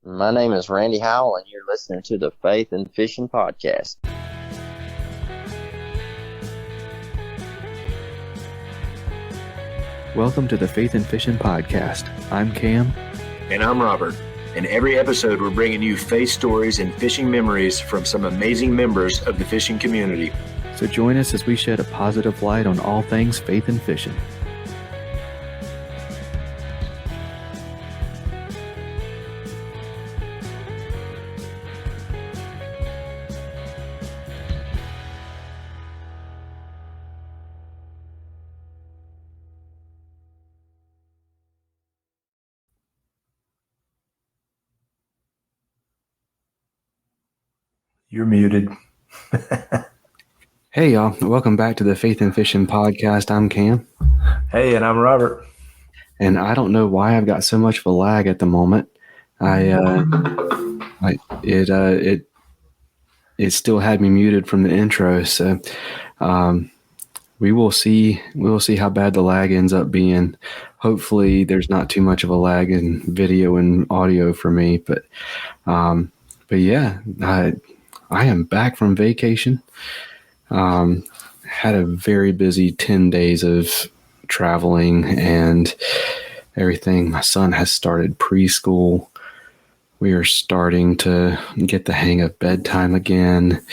My name is Randy Howell, and you're listening to the Faith and Fishing Podcast. Welcome to the Faith and Fishing Podcast. I'm Cam. And I'm Robert. In every episode, we're bringing you faith stories and fishing memories from some amazing members of the fishing community. So join us as we shed a positive light on all things faith and fishing. You're muted. Hey, y'all. Welcome back to the Faith and Fishing Podcast. I'm Cam. Hey, and I'm Robert. And I don't know why I've got so much of a lag at the moment. It still had me muted from the intro. So we will see. We'll see how bad the lag ends up being. Hopefully there's not too much of a lag in video and audio for me. But yeah, I am back from vacation. Had a very busy 10 days of traveling and everything. My son has started preschool. We are starting to get the hang of bedtime again.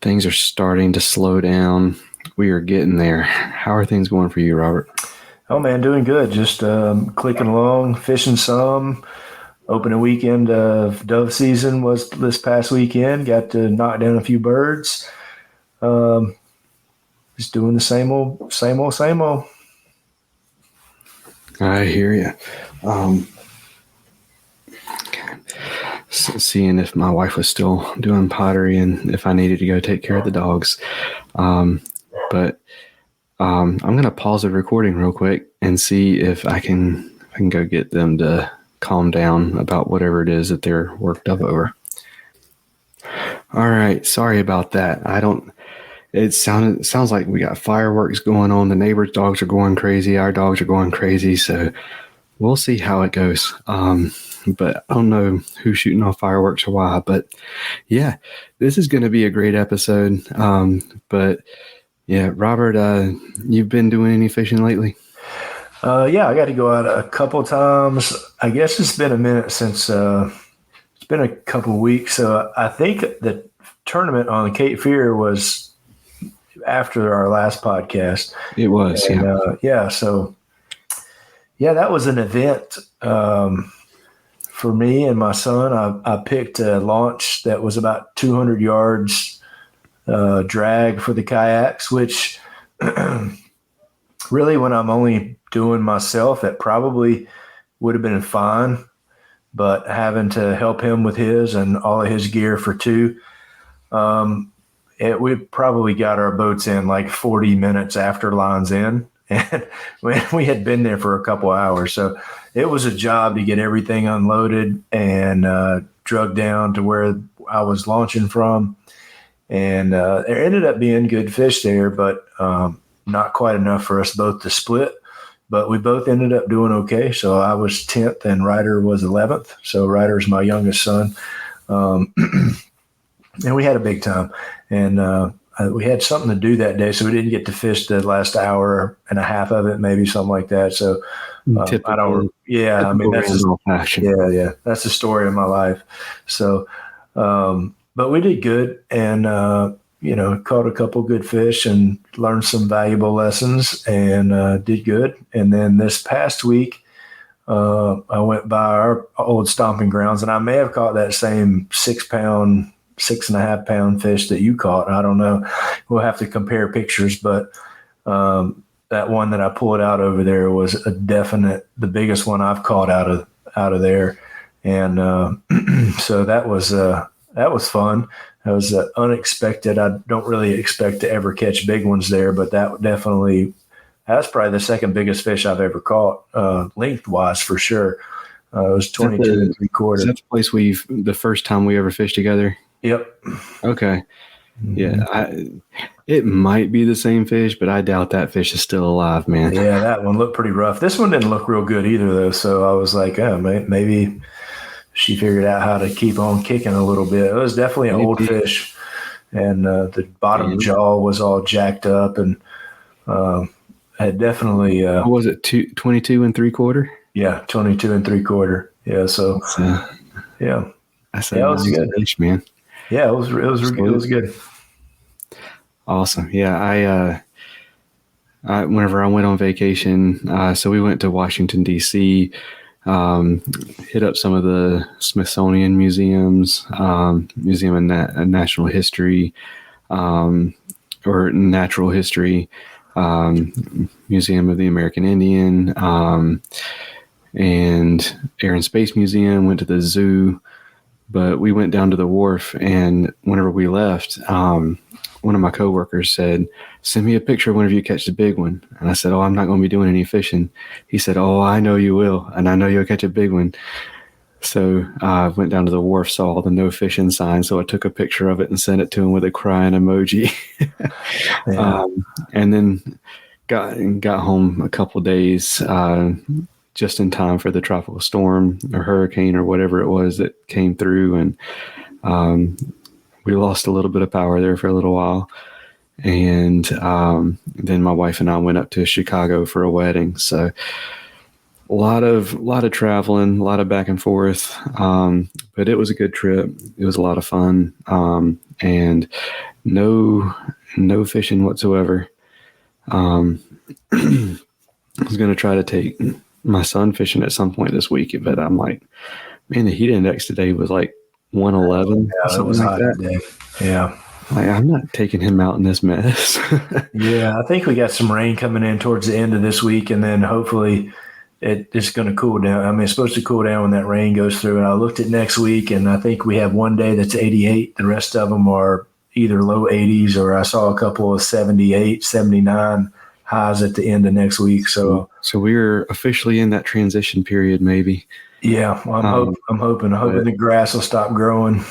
Things are starting to slow down. We are getting there. How are things going for you, Robert? Oh, man, doing good. Just clicking along, fishing some. Opening weekend of dove season was this past weekend. Got to knock down a few birds. Just doing the same old. I hear you. Seeing if my wife was still doing pottery and if I needed to go take care of the dogs. But I'm going to pause the recording real quick and see if I can go get them to calm down about whatever it is that they're worked up over. All right. Sorry about that. It sounds like we got fireworks going on. The neighbors' dogs are going crazy. Our dogs are going crazy. So we'll see how it goes. But I don't know who's shooting off fireworks or why. But yeah, this is going to be a great episode. But yeah, Robert, you've been doing any fishing lately? Yeah, I got to go out a couple times. I guess it's been a minute since it's been a couple weeks. So I think the tournament on the Cape Fear was after our last podcast. It was, and, yeah. So yeah, that was an event for me and my son. I picked a launch that was about 200 yards drag for the kayaks, which really when I'm only doing myself, that probably would have been fine. But having to help him with his and all of his gear for two, we probably got our boats in like 40 minutes after lines in. And we had been there for a couple hours. So it was a job to get everything unloaded and drug down to where I was launching from. And there ended up being good fish there, but not quite enough for us both to split. But we both ended up doing okay. So I was 10th and Ryder was 11th. So Ryder's my youngest son. And we had a big time. And we had something to do that day, so we didn't get to fish the last hour and a half of it, maybe something like that. So I don't. Yeah, I mean that's that's the story of my life. So, but we did good, and caught a couple good fish and learned some valuable lessons, and did good. And then this past week, I went by our old stomping grounds, and I may have caught that same 6.5 pound fish that you caught. I don't know. We'll have to compare pictures, but that one that I pulled out over there was the biggest one I've caught out of there. And so that was fun. That was unexpected. I don't really expect to ever catch big ones there, but that's probably the second biggest fish I've ever caught, lengthwise for sure. It was 22 and 3/4. Is that the place the first time we ever fished together? Yep. Okay. Yeah. It might be the same fish, but I doubt that fish is still alive, man. Yeah, that one looked pretty rough. This one didn't look real good either, though. So I was like, oh, maybe she figured out how to keep on kicking a little bit. It was definitely an old fish, and the bottom jaw was all jacked up, and had definitely. What was it? 22 3/4? Yeah, 22 3/4. Yeah, so yeah, that's a nice good fish, man. Yeah, it was good. Awesome. Yeah, whenever I went on vacation, so we went to Washington D.C. Hit up some of the Smithsonian museums, Museum of National History, or Natural History, Museum of the American Indian, and Air and Space Museum. Went to the zoo, but we went down to the wharf, and whenever we left, one of my coworkers said, "Send me a picture whenever you catch the big one." And I said, "Oh, I'm not going to be doing any fishing." He said, "Oh, I know you will, and I know you'll catch a big one." So I went down to the wharf, saw the no fishing sign, so I took a picture of it and sent it to him with a crying emoji. And then got home a couple of days just in time for the tropical storm or hurricane or whatever it was that came through, and we lost a little bit of power there for a little while. And then my wife and I went up to Chicago for a wedding. So a lot of traveling, a lot of back and forth. But it was a good trip. It was a lot of fun. And no fishing whatsoever. I was going to try to take my son fishing at some point this week, but I'm like, man, the heat index today was like 111. Yeah, that was hot today. Yeah. I'm not taking him out in this mess. Yeah, I think we got some rain coming in towards the end of this week, and then hopefully it's going to cool down. I mean, it's supposed to cool down when that rain goes through. And I looked at next week, and I think we have one day that's 88. The rest of them are either low 80s, or I saw a couple of 78, 79 highs at the end of next week. So we're officially in that transition period, maybe. Yeah, well, I'm hoping the grass will stop growing.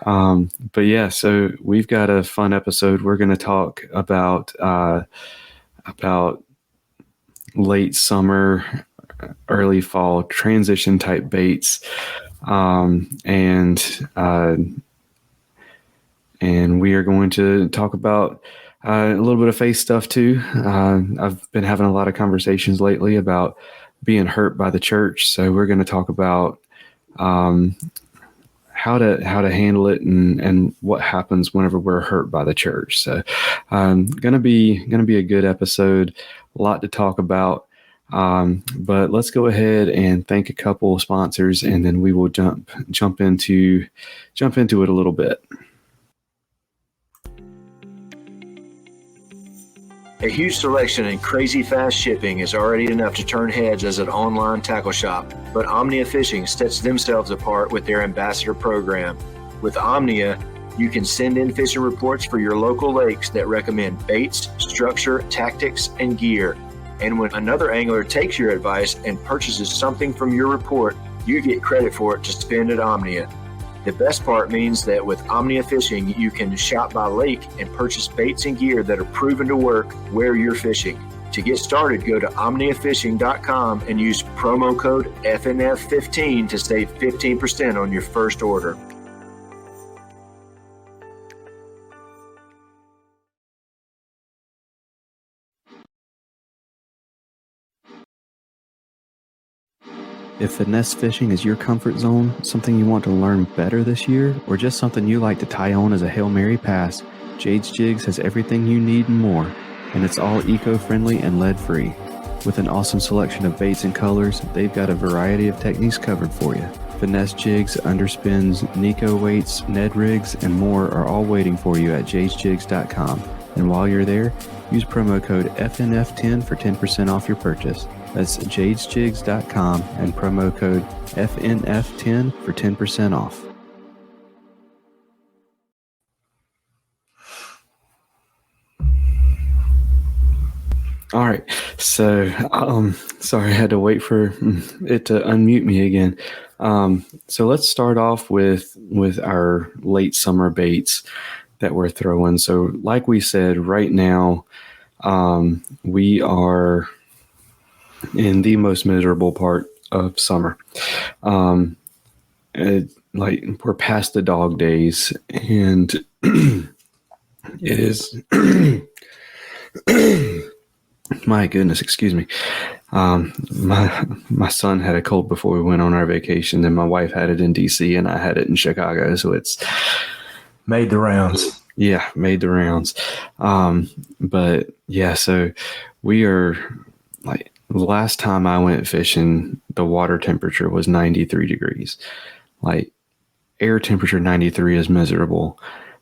But yeah, so we've got a fun episode. We're going to talk about late summer, early fall transition type baits, and we are going to talk about a little bit of faith stuff too. I've been having a lot of conversations lately about being hurt by the church, so we're going to talk about how to handle it and what happens whenever we're hurt by the church. So, gonna be a good episode. A lot to talk about. But let's go ahead and thank a couple of sponsors, and then we will jump into it a little bit. A huge selection and crazy fast shipping is already enough to turn heads as an online tackle shop, but Omnia Fishing sets themselves apart with their ambassador program. With Omnia, you can send in fishing reports for your local lakes that recommend baits, structure, tactics, and gear. And when another angler takes your advice and purchases something from your report, you get credit for it to spend at Omnia. The best part means that with Omnia Fishing, you can shop by lake and purchase baits and gear that are proven to work where you're fishing. To get started, go to omniafishing.com and use promo code FNF15 to save 15% on your first order. If finesse fishing is your comfort zone, something you want to learn better this year, or just something you like to tie on as a Hail Mary pass, Jade's Jigs has everything you need and more, and it's all eco-friendly and lead-free. With an awesome selection of baits and colors, they've got a variety of techniques covered for you. Finesse jigs, underspins, Nico weights, Ned rigs, and more are all waiting for you at jadesjigs.com. And while you're there, use promo code FNF10 for 10% off your purchase. That's jadesjigs.com and promo code FNF10 for 10% off. All right. So, sorry, I had to wait for it to unmute me again. So let's start off with our late summer baits that we're throwing. So like we said, right now, we are in the most miserable part of summer. Like we're past the dog days, and it is. My goodness, excuse me. My son had a cold before we went on our vacation, and my wife had it in DC, and I had it in Chicago. So it's made the rounds. Yeah, made the rounds. But yeah, so we are like the last time I went fishing, the water temperature was 93 degrees. Like air temperature 93 is miserable.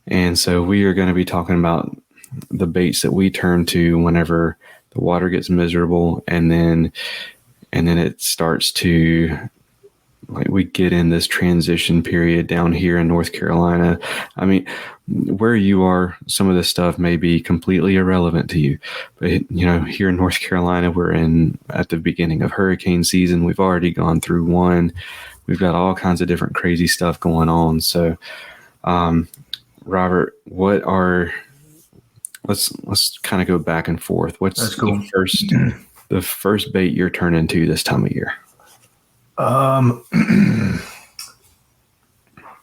And so we are going to be talking about the baits that we turn to whenever the water gets miserable, and then it starts to, like, we get in this transition period down here in North Carolina. I mean, where you are, some of this stuff may be completely irrelevant to you, but here in North Carolina, we're at the beginning of hurricane season. We've already gone through one. We've got all kinds of different crazy stuff going on. So, Robert, let's kind of go back and forth. What's cool. the first bait you're turning to this time of year?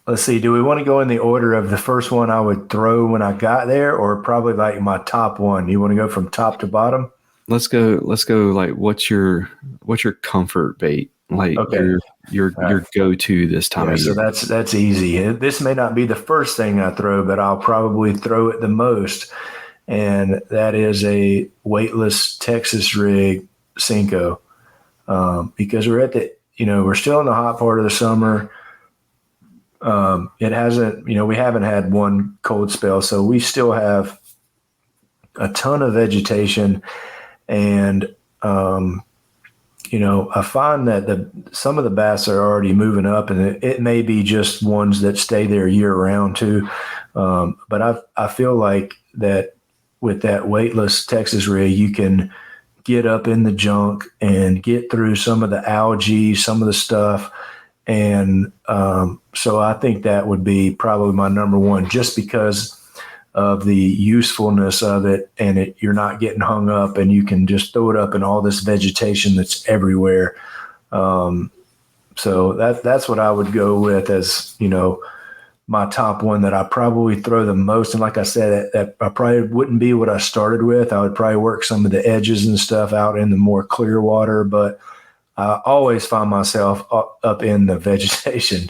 Let's see. Do we want to go in the order of the first one I would throw when I got there, or probably like my top one? You want to go from top to bottom? Let's go. Like, what's your comfort bait? Like your go-to this time of year. So that's easy. This may not be the first thing I throw, but I'll probably throw it the most. And that is a weightless Texas rig Senko. Because we're we're still in the hot part of the summer. It hasn't, we haven't had one cold spell, so we still have a ton of vegetation. And, I find that some of the bass are already moving up, and it may be just ones that stay there year round too. But I feel like that with that weightless Texas rig, you can get up in the junk and get through some of the algae, some of the stuff. And so I think that would be probably my number one, just because of the usefulness of it, and you're not getting hung up, and you can just throw it up in all this vegetation that's everywhere. So that's what I would go with as, my top one that I probably throw the most. And like I said, that I probably wouldn't be what I started with. I would probably work some of the edges and stuff out in the more clear water, but I always find myself up in the vegetation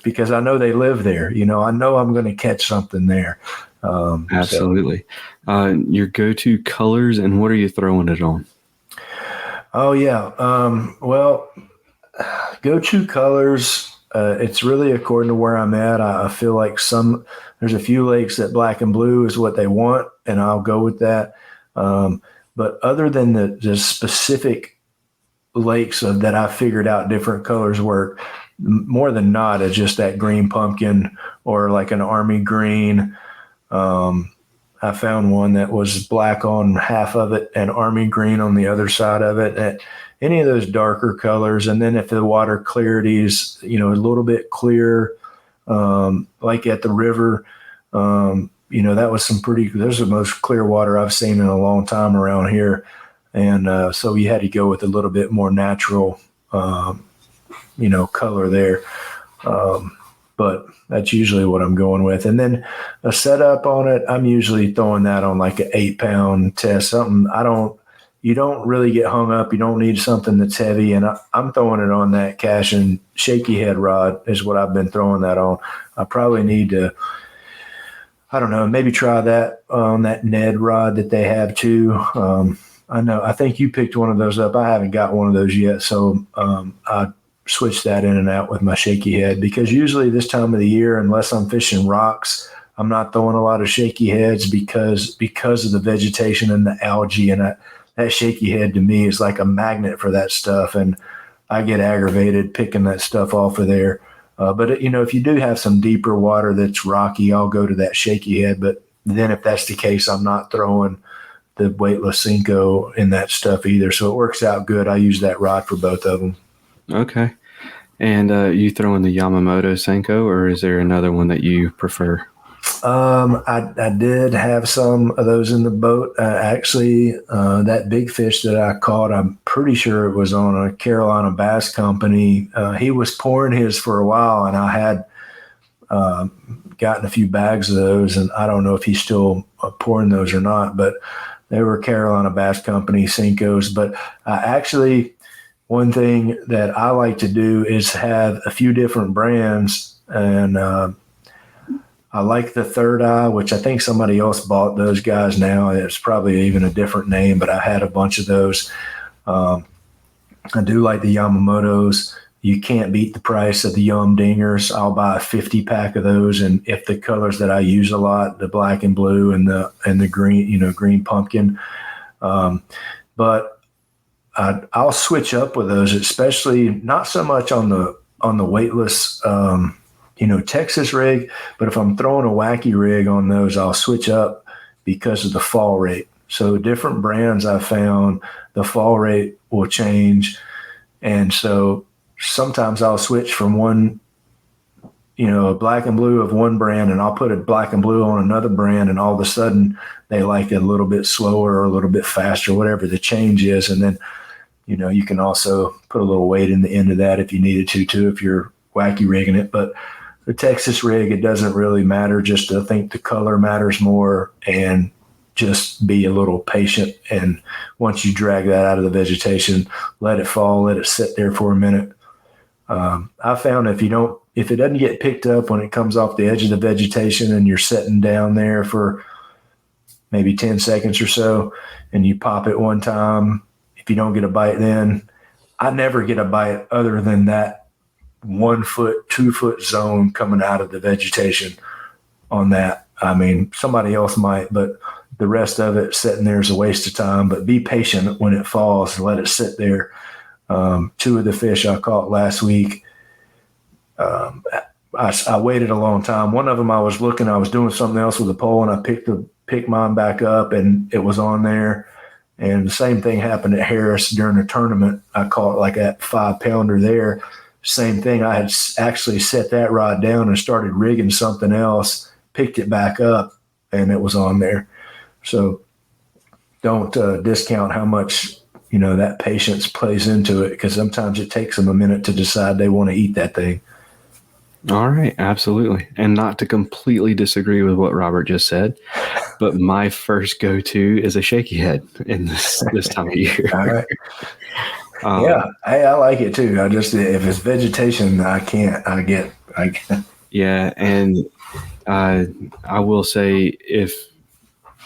because I know they live there. I know I'm going to catch something there. Absolutely. Your go-to colors, and what are you throwing it on? Oh yeah. Well, go-to colors, it's really according to where I'm at. I feel like there's a few lakes that black and blue is what they want, and I'll go with that. But other than the specific lakes that I figured out different colors work, more than not, it's just that green pumpkin or like an army green. I found one that was black on half of it and army green on the other side of it. Any of those darker colors. And then if the water clarity is, a little bit clear, like at the river, that was those are the most clear water I've seen in a long time around here. And so you had to go with a little bit more natural, color there. But that's usually what I'm going with. And then a setup on it, I'm usually throwing that on like an 8-pound test, something you don't really get hung up. You don't need something that's heavy. And I'm throwing it on that cash and shaky head rod is what I've been throwing that on. I probably need to, I don't know, maybe try that on that Ned rod that they have too. I think you picked one of those up. I haven't got one of those yet. So I switch that in and out with my shaky head, because usually this time of the year, unless I'm fishing rocks, I'm not throwing a lot of shaky heads because of the vegetation and the algae. And that shaky head to me is like a magnet for that stuff. And I get aggravated picking that stuff off of there. But if you do have some deeper water that's rocky, I'll go to that shaky head. But then if that's the case, I'm not throwing the weightless Senko in that stuff either. So it works out good. I use that rod for both of them. Okay. And you throw in the Yamamoto Senko, or is there another one that you prefer? I did have some of those in the boat. Actually, that big fish that I caught, I'm pretty sure it was on a Carolina Bass Company. He was pouring his for a while, and I had gotten a few bags of those, and I don't know if he's still pouring those or not, but they were Carolina Bass Company Cincos. But actually, one thing that I like to do is have a few different brands, and I like the Third Eye, which I think somebody else bought those guys now. It's probably even a different name, but I had a bunch of those. I do like the Yamamotos. You can't beat the price of the Yum Dingers. I'll buy a 50-pack of those, and if the colors that I use a lot, the black and blue and the green, green pumpkin. But I'll switch up with those, especially not so much on the weightless Texas rig, but if I'm throwing a wacky rig on those, I'll switch up because of the fall rate. So different brands I found, the fall rate will change. And so sometimes I'll switch from one, a black and blue of one brand, and I'll put a black and blue on another brand, and all of a sudden they like it a little bit slower or a little bit faster, whatever the change is. And then, you can also put a little weight in the end of that if you needed to too, if you're wacky rigging it. But the Texas rig, it doesn't really matter. Just I think the color matters more, and just be a little patient. And once you drag that out of the vegetation, let it fall, let it sit there for a minute. I found if it doesn't get picked up when it comes off the edge of the vegetation and you're sitting down there for maybe 10 seconds or so, and you pop it one time, if you don't get a bite then, I never get a bite other than that 1 foot, 2 foot zone coming out of the vegetation on that. I mean, somebody else might, but the rest of it sitting there is a waste of time. But be patient when it falls and let it sit there. 2 of the fish I caught last week, I waited a long time. One of them I was doing something else with the pole, and I picked mine back up, and it was on there. And the same thing happened at Harris during the tournament. I caught like that 5-pounder there. Same thing. I had actually set that rod down and started rigging something else, picked it back up, and it was on there. So don't discount how much, that patience plays into it, because sometimes it takes them a minute to decide they want to eat that thing. All right. Absolutely. And not to completely disagree with what Robert just said, but my first go-to is a shaky head in this time of year. All right. Yeah, I like it too. If it's vegetation, I can't. Yeah, and I will say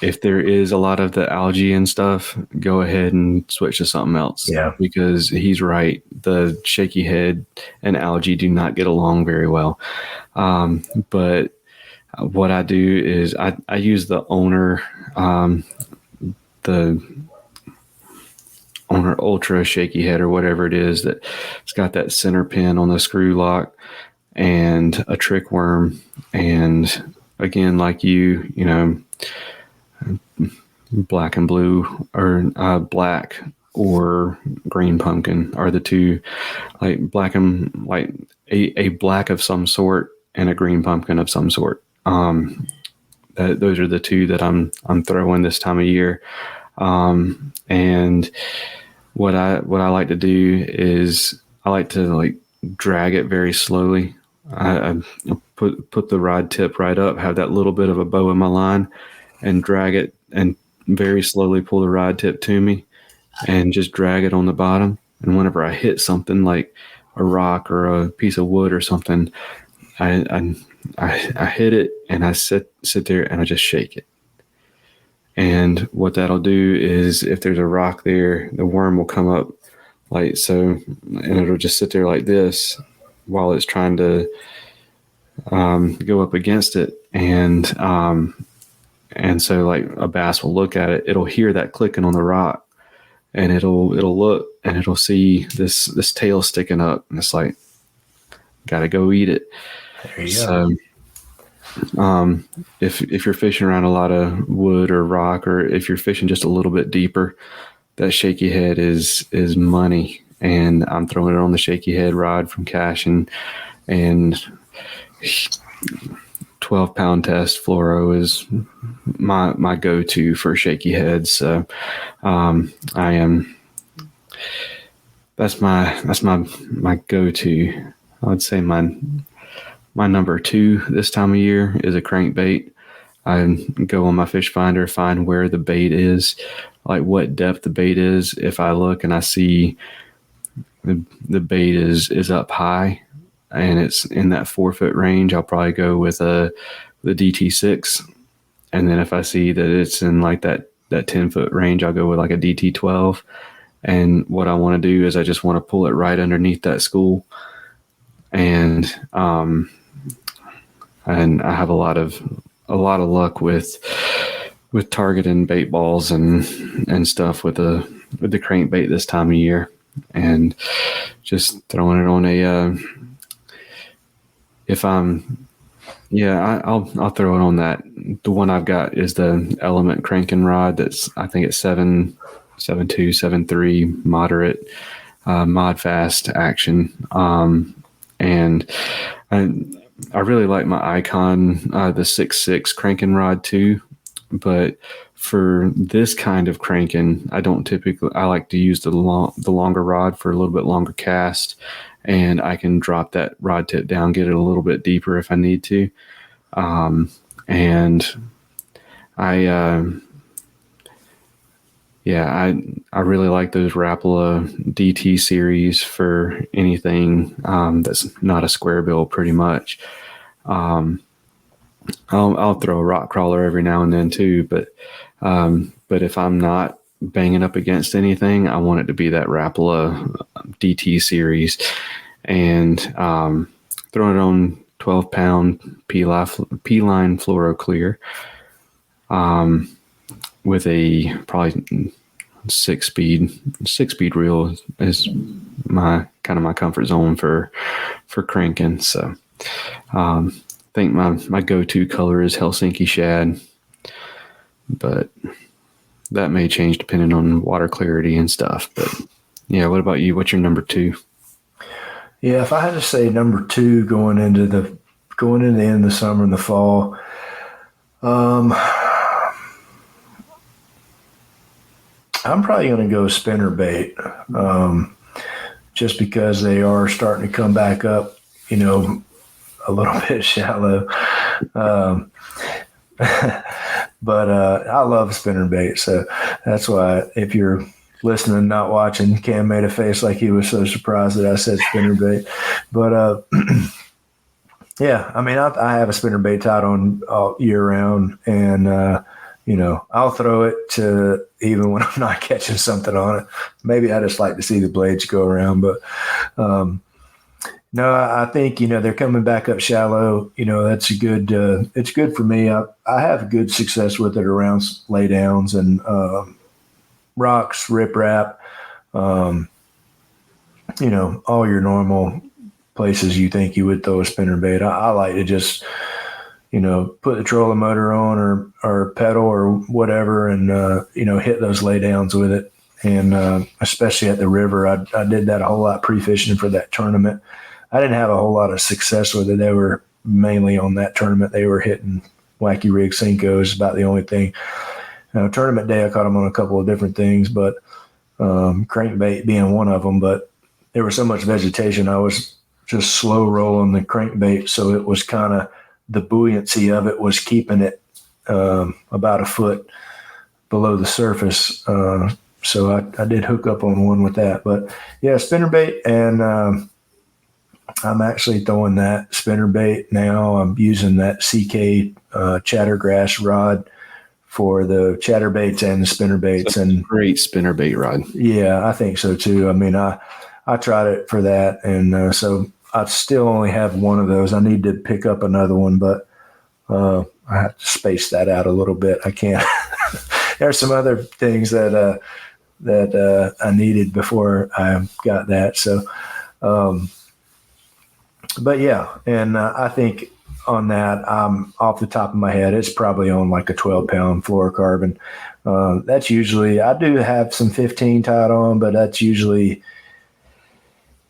if there is a lot of the algae and stuff, go ahead and switch to something else. Yeah, because he's right. The shaky head and algae do not get along very well. But what I do is I use the owner, Owner Ultra shaky head or whatever it is, that it's got that center pin on the screw lock and a trick worm. And again, like black and blue, or black or green pumpkin are the two, like black and like a black of some sort and a green pumpkin of some sort. Those are the two that I'm throwing this time of year. And what I like to do is I like to drag it very slowly. I put the rod tip right up, have that little bit of a bow in my line, and drag it and very slowly pull the rod tip to me and just drag it on the bottom. And whenever I hit something like a rock or a piece of wood or something, I hit it and I sit there and I just shake it. And what that'll do is if there's a rock there, the worm will come up like so, and it'll just sit there like this while it's trying to go up against it. And so like a bass will look at it, it'll hear that clicking on the rock, and it'll look and it'll see this tail sticking up, and it's like, gotta go eat it. There you go. If you're fishing around a lot of wood or rock, or if you're fishing just a little bit deeper, that shaky head is money. And I'm throwing it on the shaky head rod from Cash, and 12 12-pound test fluoro is my go-to for shaky heads. So that's my go-to. I would say my number 2 this time of year is a crankbait. I go on my fish finder, find where the bait is, like what depth the bait is. If I look and I see the bait is up high and it's in that 4-foot range, I'll probably go with the DT6. And then if I see that it's in like that 10-foot range, I'll go with like a DT12. And what I want to do is I just want to pull it right underneath that school. And I have a lot of luck with targeting bait balls and stuff with the crankbait this time of year, and just throwing it on I'll throw it on that. The one I've got is the Element cranking rod. I think it's 7.2, 7.3 moderate mod fast action. And I really like my Icon, the 6.6 cranking rod too, but for this kind of cranking, I like to use the longer rod for a little bit longer cast, and I can drop that rod tip down, get it a little bit deeper if I need to. And I really like those Rapala DT series for anything that's not a square bill, pretty much. I'll throw a rock crawler every now and then too, but if I'm not banging up against anything, I want it to be that Rapala DT series, and throwing it on 12-pound P-line fluoro clear with a probably 6-speed reel is my comfort zone for cranking. So I think my go-to color is Helsinki shad, but that may change depending on water clarity and stuff. But yeah, what about you? What's your number 2? Yeah, if I had to say number 2 going into the end of the summer and the fall, I'm probably going to go spinnerbait, just because they are starting to come back up, a little bit shallow. But I love spinnerbait, so that's why if you're listening, not watching, Cam made a face like he was so surprised that I said spinnerbait. But yeah, I mean, I have a spinnerbait tied on all year round, and I'll throw it to even when I'm not catching something on it. Maybe I just like to see the blades go around, but no, I think, they're coming back up shallow. That's a good, it's good for me. I have good success with it around laydowns and rocks, riprap, all your normal places you think you would throw a spinnerbait. I like to just, put the trolling motor on or pedal or whatever and, hit those laydowns with it. And especially at the river, I did that a whole lot pre-fishing for that tournament. I didn't have a whole lot of success with it. They were mainly on that tournament. They were hitting wacky rig Cinco's, about the only thing. Tournament day, I caught them on a couple of different things, but crankbait being one of them. But there was so much vegetation, I was just slow rolling the crankbait, so it was kind of the buoyancy of it was keeping it about a foot below the surface. So I did hook up on one with that. But yeah, spinnerbait, and I'm actually throwing that spinnerbait now. I'm using that CK chattergrass rod for the chatterbaits and the spinnerbaits. So and great spinnerbait rod. Yeah, I think so too. I mean, I tried it for that, and so I still only have one of those. I need to pick up another one, but I have to space that out a little bit. I can't. There's some other things that I needed before I got that. So, but yeah, and I think on that, off the top of my head, it's probably on like a 12-pound fluorocarbon. That's usually, I do have some 15 tied on, but that's usually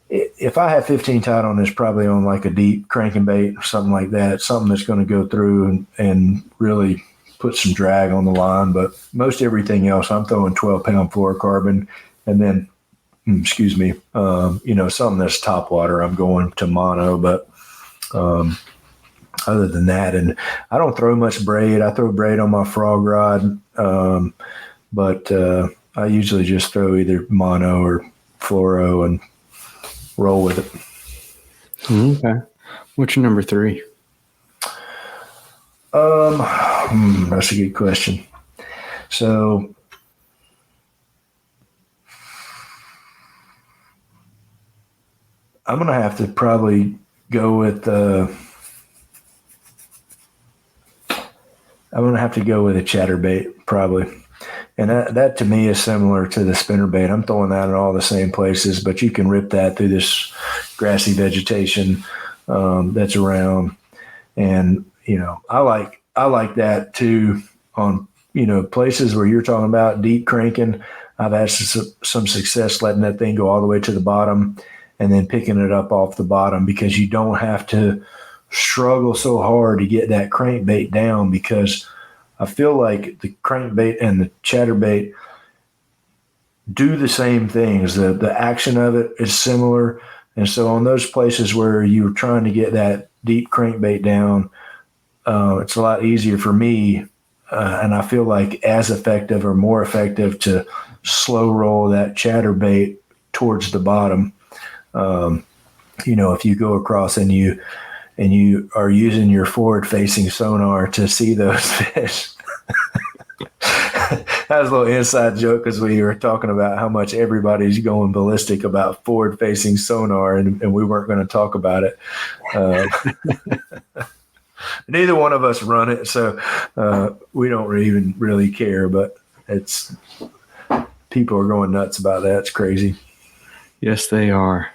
if I have 15 tied on this, probably on like a deep cranking bait or something like that, something that's going to go through and really put some drag on the line. But most everything else, I'm throwing 12-pound fluorocarbon, and then, something that's top water, I'm going to mono. But other than that, and I don't throw much braid. I throw braid on my frog rod, but I usually just throw either mono or fluoro and roll with it. Okay. What's your number 3? That's a good question. So I'm going to have to probably go with a chatterbait probably. And that to me is similar to the spinnerbait. I'm throwing that in all the same places, but you can rip that through this grassy vegetation that's around. And, I like that too on, places where you're talking about deep cranking. I've had some success letting that thing go all the way to the bottom and then picking it up off the bottom, because you don't have to struggle so hard to get that crankbait down, because I feel like the crankbait and the chatterbait do the same things. The action of it is similar. And so on those places where you're trying to get that deep crankbait down, it's a lot easier for me. And I feel like as effective or more effective to slow roll that chatterbait towards the bottom. If you go across and you are using your forward-facing sonar to see those fish. That was a little inside joke because we were talking about how much everybody's going ballistic about forward-facing sonar, and we weren't going to talk about it. Neither one of us run it, so we don't even really care. But people are going nuts about that. It's crazy. Yes, they are.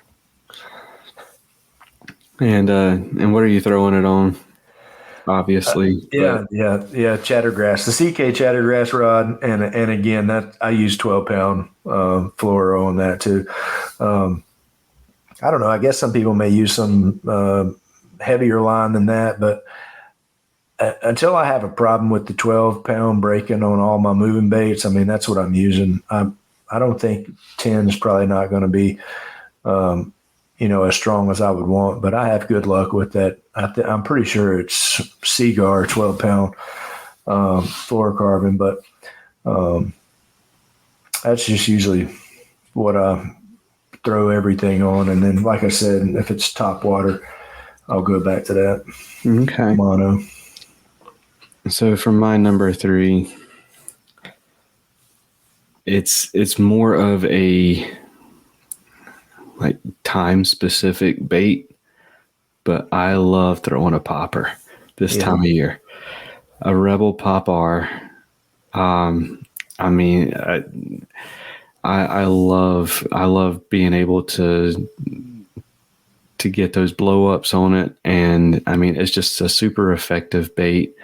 And what are you throwing it on? Obviously, yeah, chattergrass, the CK chattergrass rod, and again that I use 12-pound fluoro on that too. I don't know. I guess some people may use some heavier line than that, but until I have a problem with the 12-pound breaking on all my moving baits, I mean that's what I'm using. I don't think 10 is probably not going to be. As strong as I would want, but I have good luck with that. I'm pretty sure it's Seagar 12-pound fluorocarbon, but that's just usually what I throw everything on. And then, like I said, if it's top water, I'll go back to that. Okay. Mono. So for my number 3, it's more of a like time specific bait, but I love throwing a popper this time of year. A Rebel Pop R. I mean, I love being able to get those blow ups on it, and I mean it's just a super effective bait.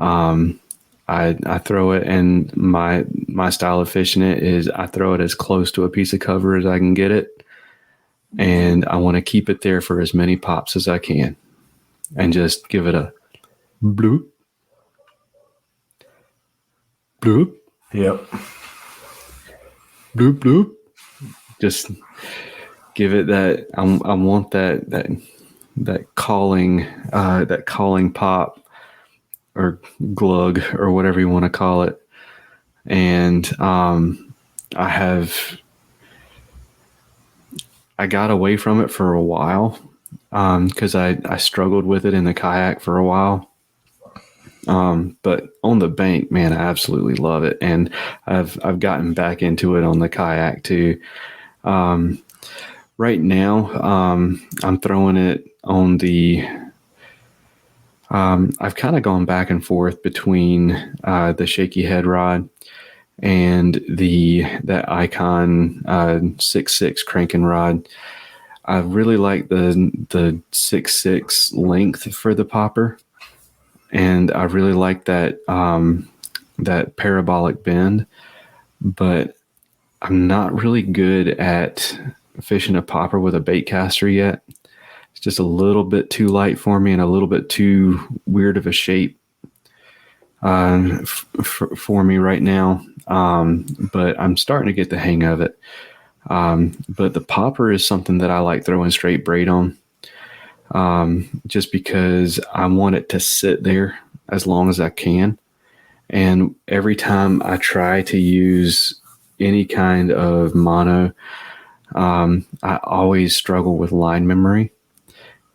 I throw it, and my style of fishing it is I throw it as close to a piece of cover as I can get it. And I want to keep it there for as many pops as I can and just give it a bloop, bloop. Yep. Bloop, bloop. Just give it that. I want that calling pop or glug or whatever you want to call it. And I got away from it for a while because I struggled with it in the kayak for a while. But on the bank, man, I absolutely love it. And I've gotten back into it on the kayak too. Right now, I'm throwing it on the I've kind of gone back and forth between the shaky head rod and that Icon 6.6 cranking rod. I really like the 6.6 length for the popper, and I really like that that parabolic bend. But I'm not really good at fishing a popper with a bait caster yet. It's just a little bit too light for me and a little bit too weird of a shape for me right now. But I'm starting to get the hang of it. But the popper is something that I like throwing straight braid on, just because I want it to sit there as long as I can. And every time I try to use any kind of mono, I always struggle with line memory.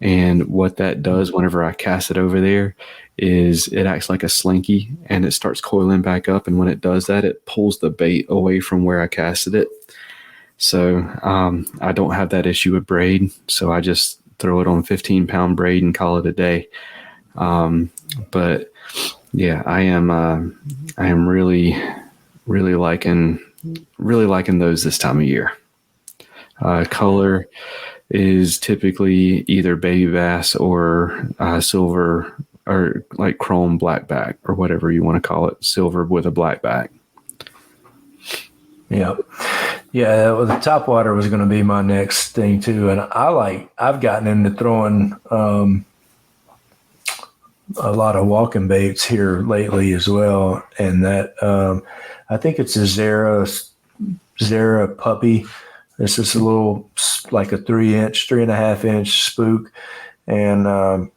And what that does whenever I cast it over there is it acts like a slinky and it starts coiling back up. And when it does that, it pulls the bait away from where I casted it. So I don't have that issue with braid. So I just throw it on 15-pound braid and call it a day. But yeah, I am really liking those this time of year. Color is typically either baby bass or silver, or like chrome black back, or whatever you want to call it, silver with a black back. Yeah. Yeah. Well, the topwater was going to be my next thing too. And I've gotten into throwing a lot of walking baits here lately as well. And that I think it's a Zara puppy. This is a little, like a 3.5 inch spook. And, I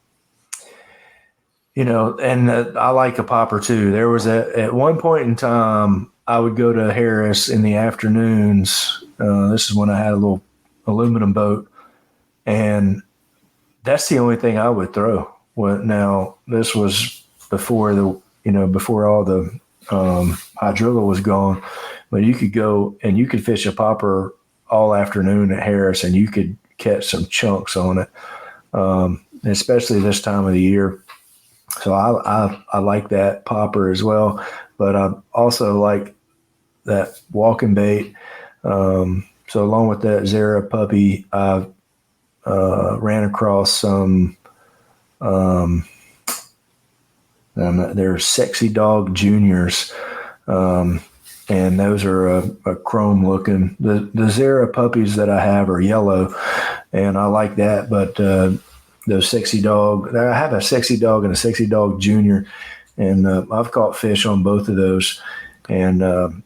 like a popper too. There was at one point in time, I would go to Harris in the afternoons. This is when I had a little aluminum boat, and that's the only thing I would throw. Well, now this was before before all the hydrilla was gone, but you could go and you could fish a popper all afternoon at Harris, and you could catch some chunks on it, especially this time of the year. So I like that popper as well, but I also like that walking bait. So along with that Zara puppy, I ran across some. They're Sexy Dog Juniors, and those are a chrome looking. The Zara puppies that I have are yellow, and I like that. But those Sexy Dog, I have a Sexy Dog and a Sexy Dog Junior, and I've caught fish on both of those. And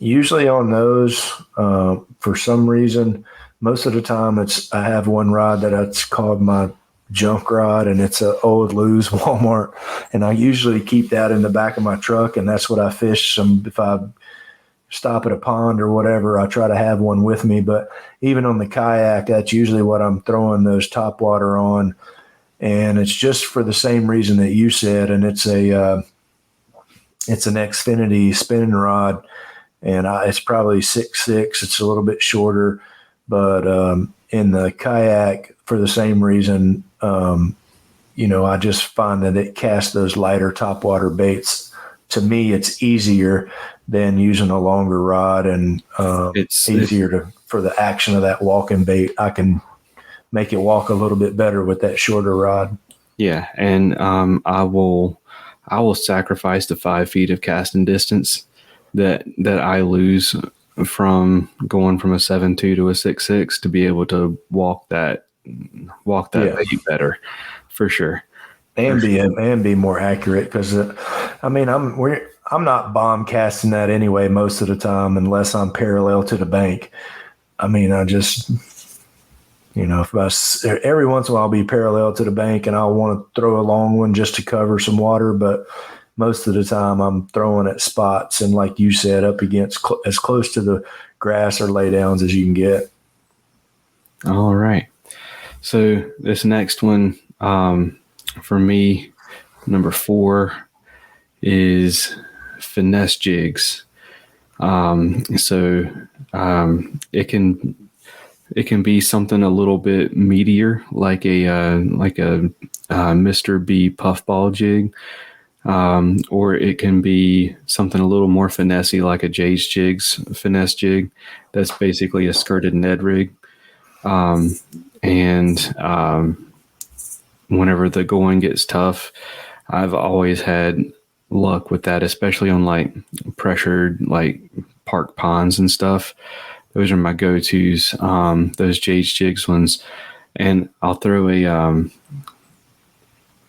usually on those, for some reason, most of the time I have one rod that's called my junk rod, and it's an old Lou's Walmart, and I usually keep that in the back of my truck, and that's what I fish. If I stop at a pond or whatever, I try to have one with me. But even on the kayak, that's usually what I'm throwing those topwater on, and it's just for the same reason that you said. And it's an Xfinity spinning rod, and it's probably 6'6". It's a little bit shorter, but in the kayak, for the same reason, I just find that it casts those lighter topwater baits. To me, it's easier than using a longer rod, and it's easier for the action of that walking bait. I can make it walk a little bit better with that shorter rod. Yeah, and I will sacrifice the 5 feet of casting distance that I lose from going from a 7.2 to a 6.6 to be able to walk that bait better, for sure. And be more accurate, because I'm not bomb casting that anyway most of the time, unless I'm parallel to the bank. I just, if every once in a while I'll be parallel to the bank and I'll want to throw a long one just to cover some water, but most of the time I'm throwing at spots, and like you said, up against as close to the grass or laydowns as you can get. All right. So this next one, for me, number 4 is finesse jigs. It can be something a little bit meatier, like a Mr. B puffball jig, or it can be something a little more finessey, like a Jay's Jigs finesse jig. That's basically a skirted Ned rig. Whenever the going gets tough, I've always had luck with that, especially on like pressured, like park ponds and stuff. those are my go-tos. Those Jay's Jigs ones, and I'll throw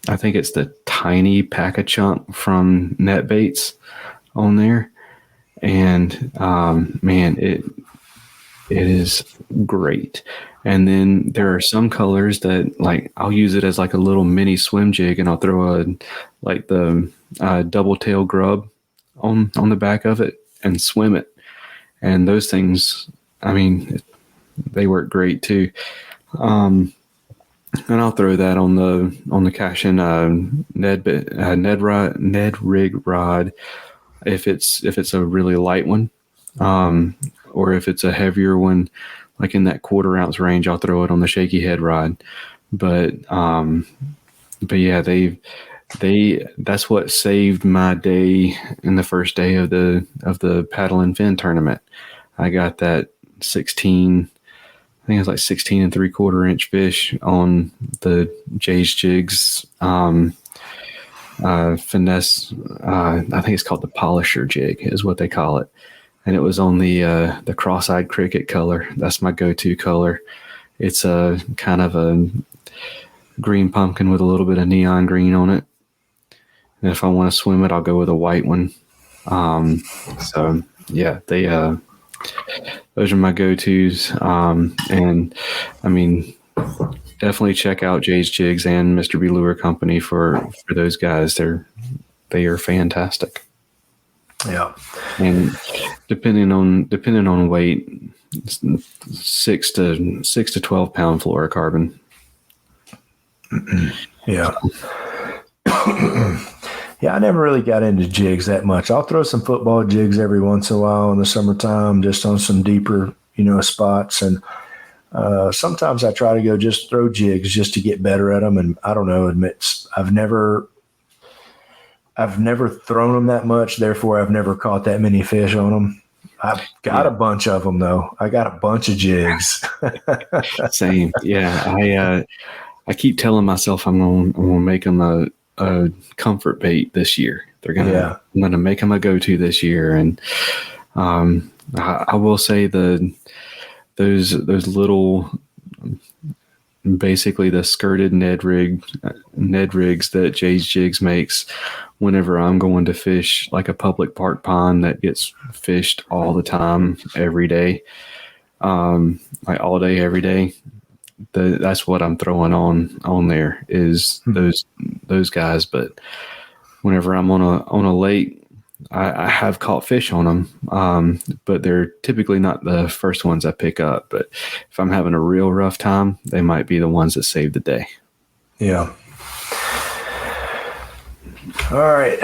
I think it's the tiny pack a chunk from NetBaits on there, and man, it is great. And then there are some colors that, like, I'll use it as like a little mini swim jig, and I'll throw the double tail grub on the back of it and swim it. And those things, I mean, they work great too. And I'll throw that on the Cashin Ned rig rod if it's a really light one, or if it's a heavier one, like in that 1/4 ounce range, I'll throw it on the shaky head rod. But yeah, that's what saved my day in the first day of the paddle and fin tournament. I got that 16. I think it was like 16 3/4 inch fish on the Jay's Jigs finesse. I think it's called the polisher jig is what they call it. And it was on the cross-eyed cricket color. That's my go-to color. It's a kind of a green pumpkin with a little bit of neon green on it. And if I want to swim it, I'll go with a white one. So yeah, those are my go-tos. And I mean, definitely check out Jay's Jigs and Mr. B Lure Company for those guys. They are fantastic. Yeah. And depending on weight, 6 to 12 pound fluorocarbon. Yeah. Yeah, I never really got into jigs that much. I'll throw some football jigs every once in a while in the summertime, just on some deeper, spots. And sometimes I try to go just throw jigs just to get better at them. And I don't know, I've never thrown them that much. Therefore, I've never caught that many fish on them. I've got a bunch of them though. I got a bunch of jigs. Same. Yeah. I keep telling myself I'm gonna make them a comfort bait this year. I'm gonna make them a go-to this year. And I will say those little, basically the skirted Ned rigs that Jay's Jigs makes whenever I'm going to fish like a public park pond that gets fished all the time, every day, like all day, every day. That's what I'm throwing on there is those guys. But whenever I'm on a lake, I have caught fish on them, but they're typically not the first ones I pick up. But if I'm having a real rough time, they might be the ones that save the day. Yeah. All right.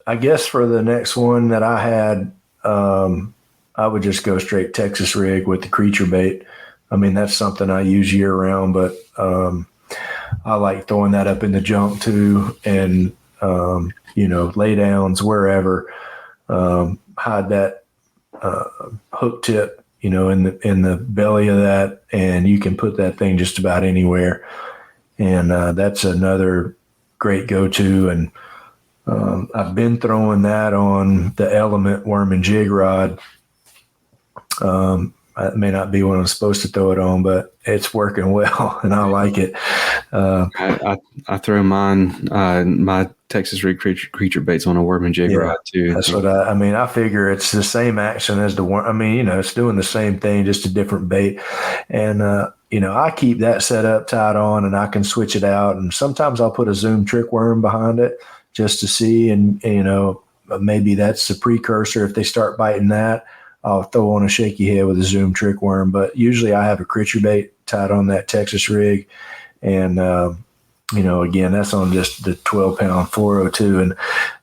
I guess for the next one that I had, I would just go straight Texas rig with the creature bait. I mean, that's something I use year round, but I like throwing that up in the junk too, and lay downs wherever, hide that hook tip, in the belly of that, and you can put that thing just about anywhere. And that's another great go-to. And I've been throwing that on the Element worm and jig rod. It may not be what I'm supposed to throw it on, but it's working well, and I like it. I throw my Texas rig creature baits on a worm and jig rod too. That's what I figure it's the same action as the worm. I mean, it's doing the same thing, just a different bait. And, I keep that set up, tied on, and I can switch it out. And sometimes I'll put a Zoom trick worm behind it just to see. And, maybe that's the precursor. If they start biting that, I'll throw on a shaky head with a Zoom trick worm. But usually I have a creature bait tied on that Texas rig. And, again, that's on just the 12-pound 402. And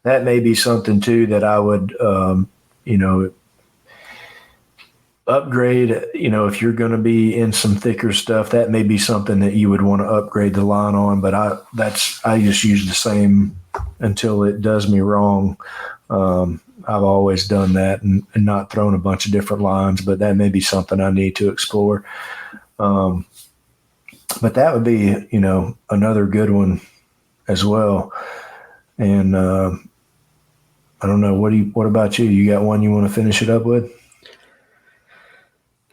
that may be something, too, that I would, upgrade. If you're going to be in some thicker stuff, that may be something that you would want to upgrade the line on. But I just use the same until it does me wrong. I've always done that and not thrown a bunch of different lines, but that may be something I need to explore. But that would be, another good one as well. And I don't know. What about you? You got one you want to finish it up with?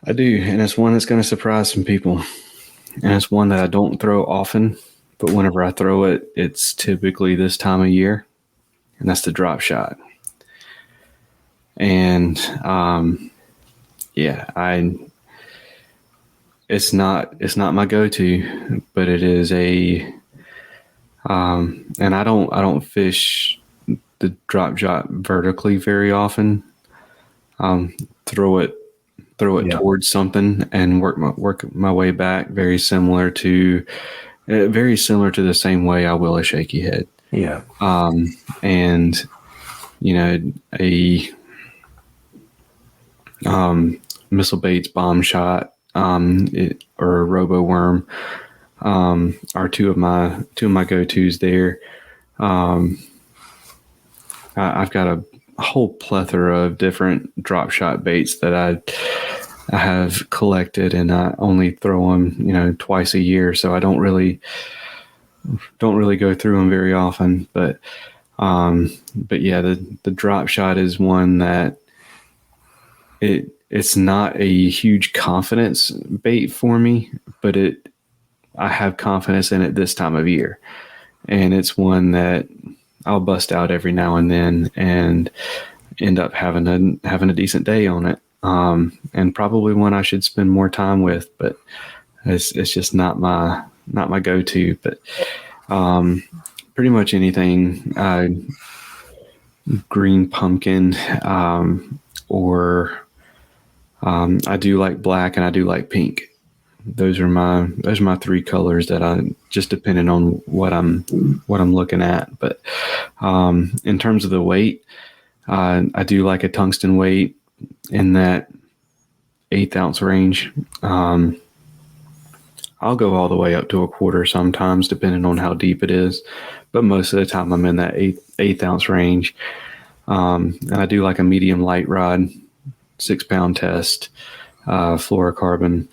I do, and it's one that's going to surprise some people. And it's one that I don't throw often, but whenever I throw it, it's typically this time of year, and that's the drop shot. And it's not my go-to, but it is and I don't fish the drop shot vertically very often. Throw it towards something and work my way back. Very similar to the same way I will a shaky head. Yeah. And a missile baits, bomb shot, or a robo worm, are two of my go-tos there. I've got a whole plethora of different drop shot baits that I have collected, and I only throw them, twice a year. So I don't really go through them very often, but yeah, the drop shot is one that it's not a huge confidence bait for me, but I have confidence in it this time of year, and it's one that I'll bust out every now and then and end up having a decent day on it. And probably one I should spend more time with, but it's just not my go-to. But pretty much anything green pumpkin, or I do like black and I do like pink. Those are my three colors that I just, depending on what I'm looking at. But in terms of the weight, I do like a tungsten weight in that 1/8 ounce range. I'll go all the way up to a quarter sometimes, depending on how deep it is. But most of the time I'm in that 1/8 ounce range. And I do like a medium light rod, 6 pound test, fluorocarbon.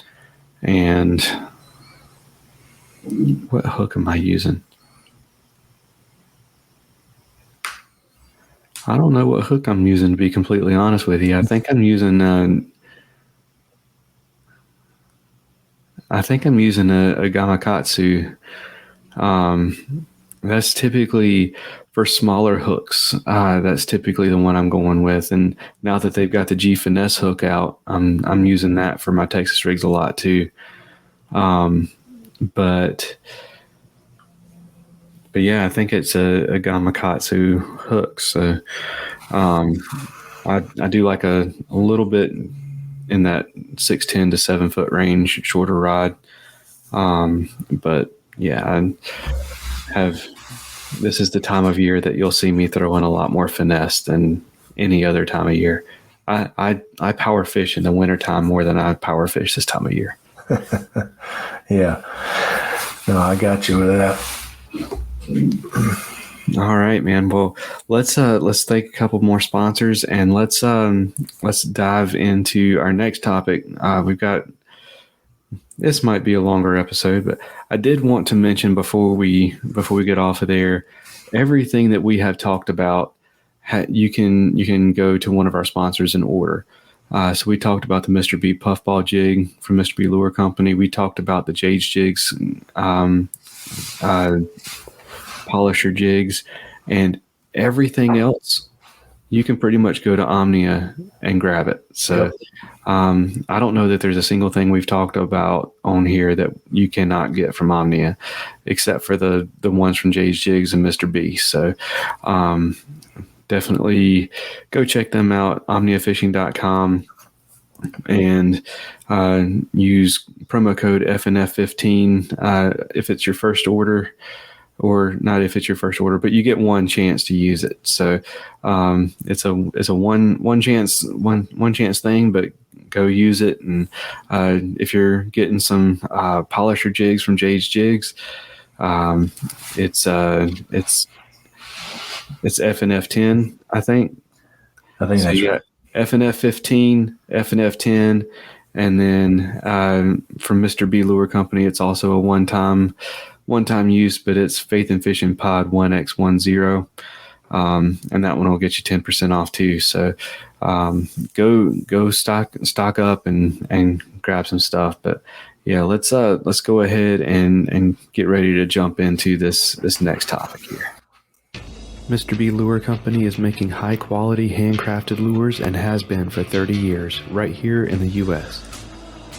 And what hook am I using? I don't know what hook I'm using, to be completely honest with you. I think I'm using a Gamakatsu. That's typically for smaller hooks. That's typically the one I'm going with. And now that they've got the G Finesse hook out, I'm using that for my Texas rigs a lot too. But yeah, I think it's a Gamakatsu hook. So I do like a little bit in that 6'10" to 7 foot range, shorter rod. But yeah, this is the time of year that you'll see me throw in a lot more finesse than any other time of year. I power fish in the wintertime more than I power fish this time of year. Yeah. No, I got you with that. All right, man. Well, let's thank a couple more sponsors, and let's dive into our next topic. We've got, this might be a longer episode, but I did want to mention before we get off of there, everything that we have talked about, you can go to one of our sponsors and order. So we talked about the Mr. B puffball jig from Mr. B Lure Company. We talked about the Jades jigs, polisher jigs, and everything else. You can pretty much go to Omnia and grab it. So I don't know that there's a single thing we've talked about on here that you cannot get from Omnia, except for the ones from Jay's Jigs and Mr. B. So definitely go check them out, omniafishing.com, and use promo code FNF15 if it's your first order. Or not if it's your first order, but you get one chance to use it. So it's a one chance thing, but go use it. And if you're getting some polisher jigs from Jay's Jigs, it's FNF10, I think. I think so that's right. FNF15, FNF10, and then from Mr. B Lure Company, it's also a one-time use, but it's Faith and Fishing Pod 1X10. and that one will get you 10% off too. So go stock up and grab some stuff. But yeah, let's go ahead and get ready to jump into this next topic here. Mr. B Lure Company is making high-quality handcrafted lures and has been for 30 years right here in the U.S.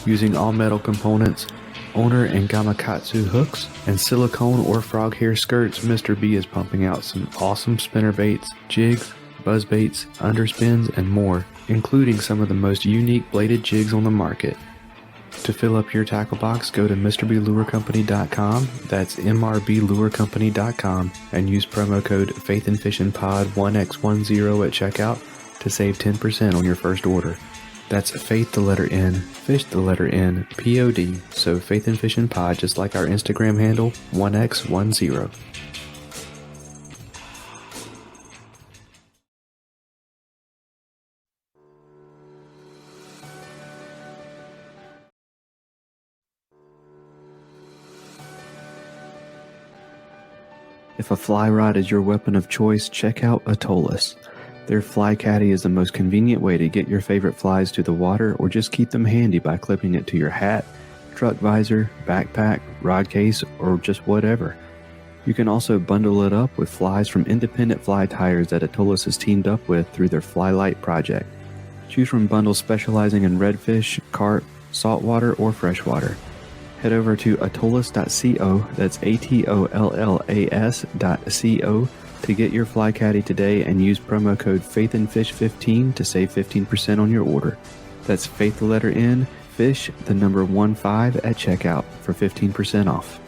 Using all-metal components, owner and gamakatsu hooks, and silicone or frog hair skirts, Mr. B is pumping out some awesome spinner baits, jigs, buzz baits, underspins, and more, including some of the most unique bladed jigs on the market. To fill up your tackle box, go to MrBLureCompany.com, that's MRBLureCompany.com, and use promo code faithnfishnpod1x10 at checkout to save 10% on your first order. That's faith the letter N, fish the letter N, POD, so Faith and Fishing Pod, just like our Instagram handle, 1x10. If a fly rod is your weapon of choice, check out Atollas. Their fly caddy is the most convenient way to get your favorite flies to the water, or just keep them handy by clipping it to your hat, truck visor, backpack, rod case, or just whatever. You can also bundle it up with flies from independent fly tires that Atollas has teamed up with through their Flylight project. Choose from bundles specializing in redfish, carp, saltwater, or freshwater. Head over to atollas.co, that's ATOLLAS.co, to get your fly caddy today and use promo code faithnfish15 to save 15% on your order. That's faith the letter N, fish the number 15 at checkout for 15% off.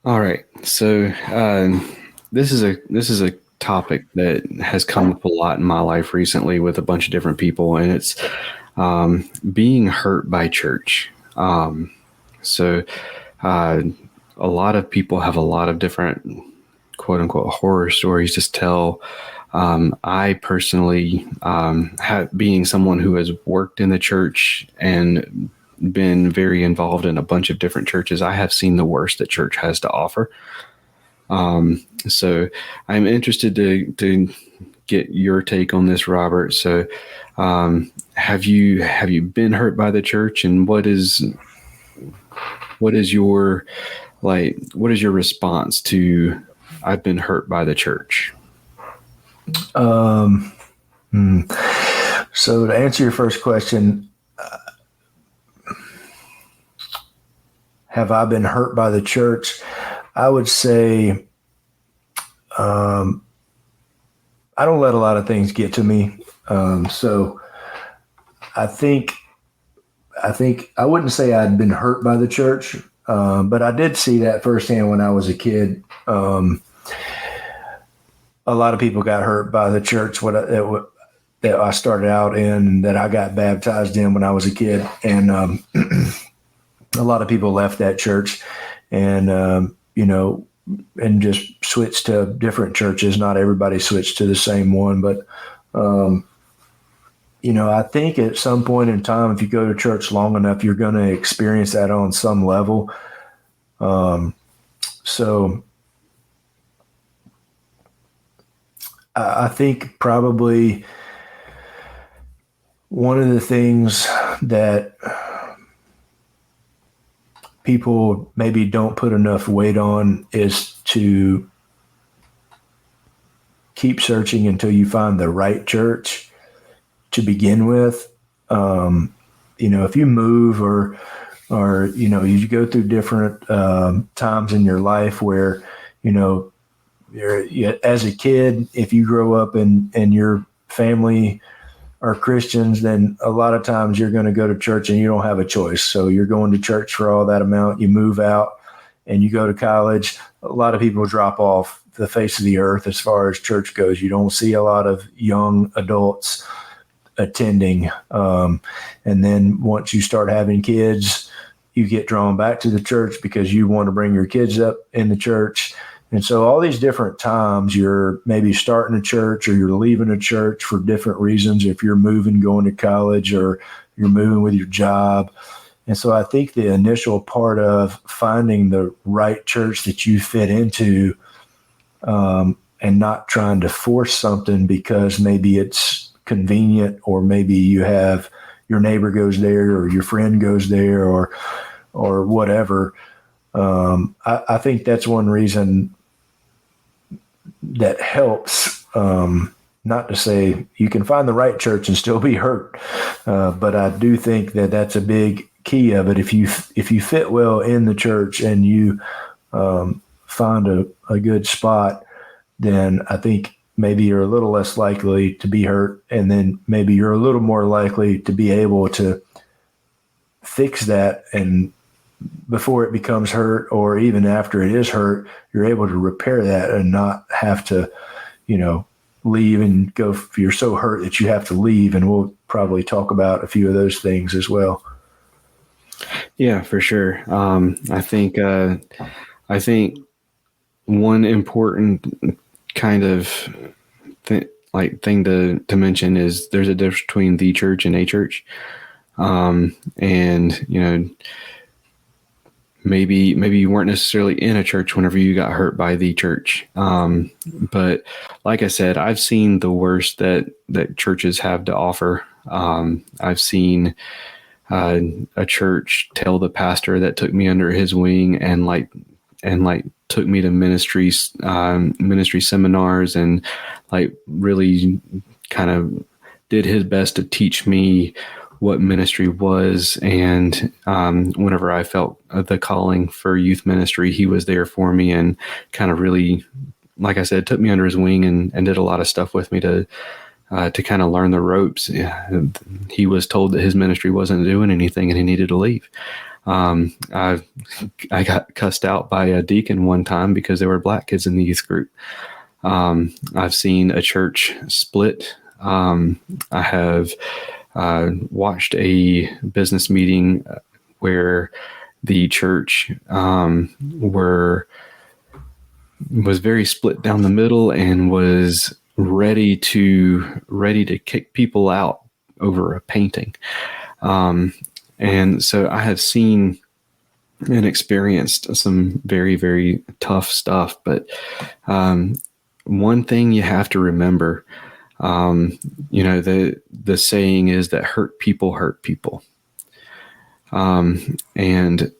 All right, so this is a topic that has come up a lot in my life recently with a bunch of different people, and it's being hurt by church. So a lot of people have a lot of different quote unquote horror stories to tell. I personally, being someone who has worked in the church and been very involved in a bunch of different churches, I have seen the worst that church has to offer. So I'm interested to get your take on this, Robert. So, have you been hurt by the church, and what is your response to I've been hurt by the church? So to answer your first question, have I been hurt by the church? I would say I don't let a lot of things get to me. So I think I wouldn't say I'd been hurt by the church, but I did see that firsthand when I was a kid. A lot of people got hurt by the church that I started out in, that I got baptized in when I was a kid. And a lot of people left that church and, and just switched to different churches. Not everybody switched to the same one, but, I think at some point in time, if you go to church long enough, you're going to experience that on some level. So I think probably one of the things that people maybe don't put enough weight on is to keep searching until you find the right church to begin with. If you move or you go through different times in your life where, as a kid, if you grow up and your family are Christians, then a lot of times you're going to go to church and you don't have a choice. So you're going to church for all that amount. You move out and you go to college. A lot of people drop off the face of the earth as far as church goes. You don't see a lot of young adults attending. And then once you start having kids, you get drawn back to the church because you want to bring your kids up in the church. And so all these different times you're maybe starting a church or you're leaving a church for different reasons. If you're moving, going to college, or you're moving with your job. And so I think the initial part of finding the right church that you fit into, and not trying to force something because maybe it's convenient, or maybe you have your neighbor goes there or your friend goes there or whatever. I think that's one reason that helps. Not to say you can find the right church and still be hurt, but I do think that that's a big key of it. If you fit well in the church and you find a good spot, then I think maybe you're a little less likely to be hurt, and then maybe you're a little more likely to be able to fix that, and before it becomes hurt, or even after it is hurt, you're able to repair that and not have to, leave and go. You're so hurt that you have to leave, and we'll probably talk about a few of those things as well. Yeah, for sure. I think one important kind of thing to mention is there's a difference between the church and a church. Maybe you weren't necessarily in a church whenever you got hurt by the church. But like I said, I've seen the worst that churches have to offer. I've seen a church tell the pastor that took me under his wing and took me to ministry seminars, and really kind of did his best to teach me what ministry was. And whenever I felt the calling for youth ministry, he was there for me and kind of really, like I said, took me under his wing and did a lot of stuff with me to kind of learn the ropes. He was told that his ministry wasn't doing anything and he needed to leave. I got cussed out by a deacon one time because there were black kids in the youth group. I've seen a church split. I have watched a business meeting where the church was very split down the middle and was ready to kick people out over a painting. And so I have seen and experienced some very, very tough stuff. But one thing you have to remember, the saying is that hurt people. And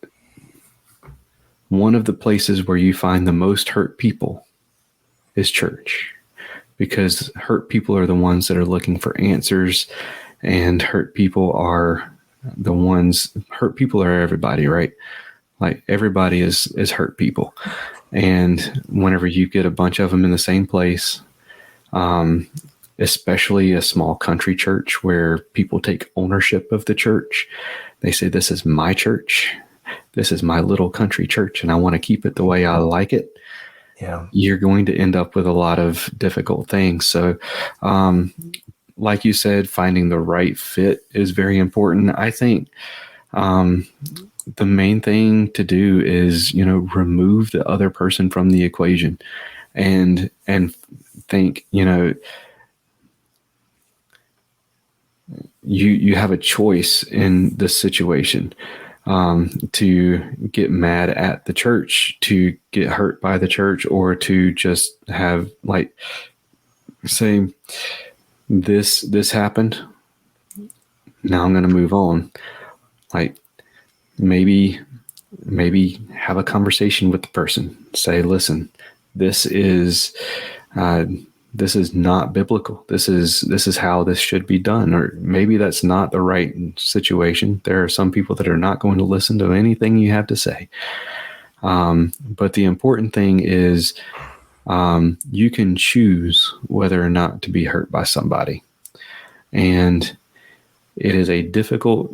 one of the places where you find the most hurt people is church, because hurt people are the ones that are looking for answers, and hurt people are everybody, right? Like everybody is hurt people. And whenever you get a bunch of them in the same place, especially a small country church where people take ownership of the church, they say, this is my church. This is my little country church, and I want to keep it the way I like it. Yeah. You're going to end up with a lot of difficult things. So, like you said, finding the right fit is very important. I think the main thing to do is, remove the other person from the equation and think, you have a choice in this situation, to get mad at the church, to get hurt by the church, or to just have say, this happened. Now I'm going to move on. Maybe have a conversation with the person. Say, listen, this is not biblical. This is how this should be done. Or maybe that's not the right situation. There are some people that are not going to listen to anything you have to say. But the important thing is, you can choose whether or not to be hurt by somebody. And it is a difficult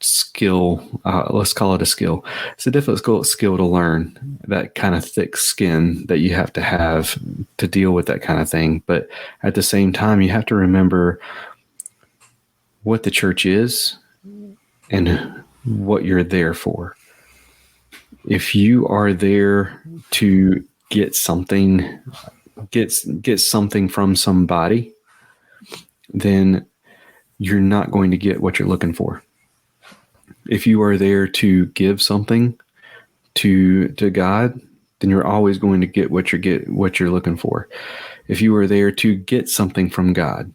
skill. Let's call it a skill. It's a difficult skill to learn, that kind of thick skin that you have to deal with that kind of thing. But at the same time, you have to remember what the church is and what you're there for. if you are there to get something, get something from somebody, then you're not going to get what you're looking for. If you are there to give something to God, then you're always going to get what you're looking for. If you are there to get something from God,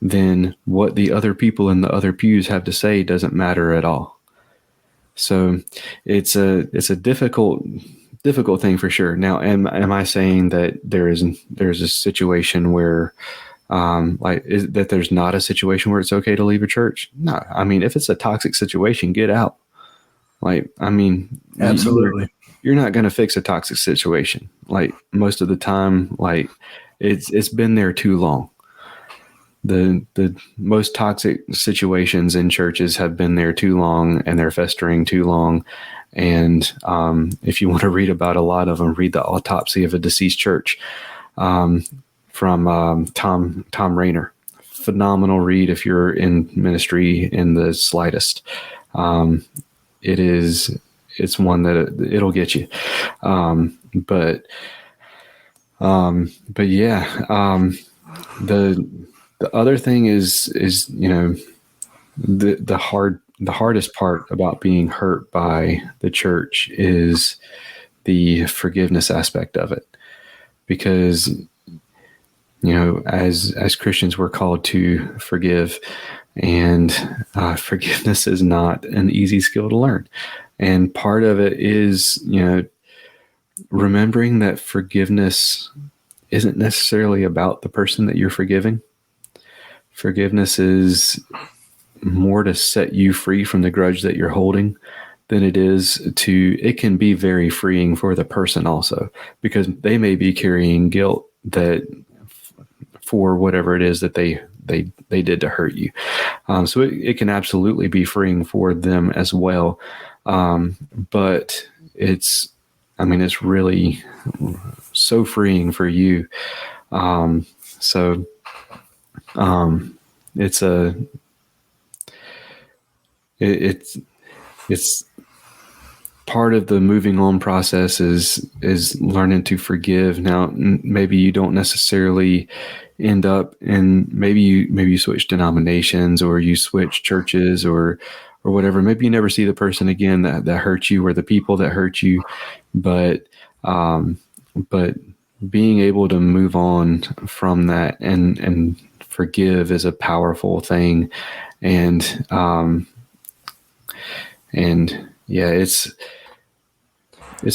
then what the other people in the other pews have to say doesn't matter at all. So it's a difficult thing for sure. Now, am I saying that there's a situation where that there's not a situation where it's okay to leave a church? No. I mean, if it's a toxic situation, get out. Absolutely. You're not going to fix a toxic situation. Like, most of the time, like, it's been there too long. The most toxic situations in churches have been there too long, and they're festering too long. And if you want to read about a lot of them, read The Autopsy of a Deceased Church from Tom Rainer. Phenomenal read if you're in ministry in the slightest. It's one that it'll get you. But yeah, the other thing is, the hardest part about being hurt by the church is the forgiveness aspect of it, because, as Christians, we're called to forgive, and forgiveness is not an easy skill to learn. And part of it is, remembering that forgiveness isn't necessarily about the person that you're forgiving. Forgiveness is more to set you free from the grudge that you're holding than it can be very freeing for the person also, because they may be carrying guilt for whatever it is that they did to hurt you. So it can absolutely be freeing for them as well. But it's really so freeing for you. It's part of the moving on process is learning to forgive. Now, maybe you don't necessarily end up in, maybe you switch denominations, or you switch churches, or whatever. Maybe you never see the person again that hurt you, or the people that hurt you, but being able to move on from that and forgive is a powerful thing. And yeah, it's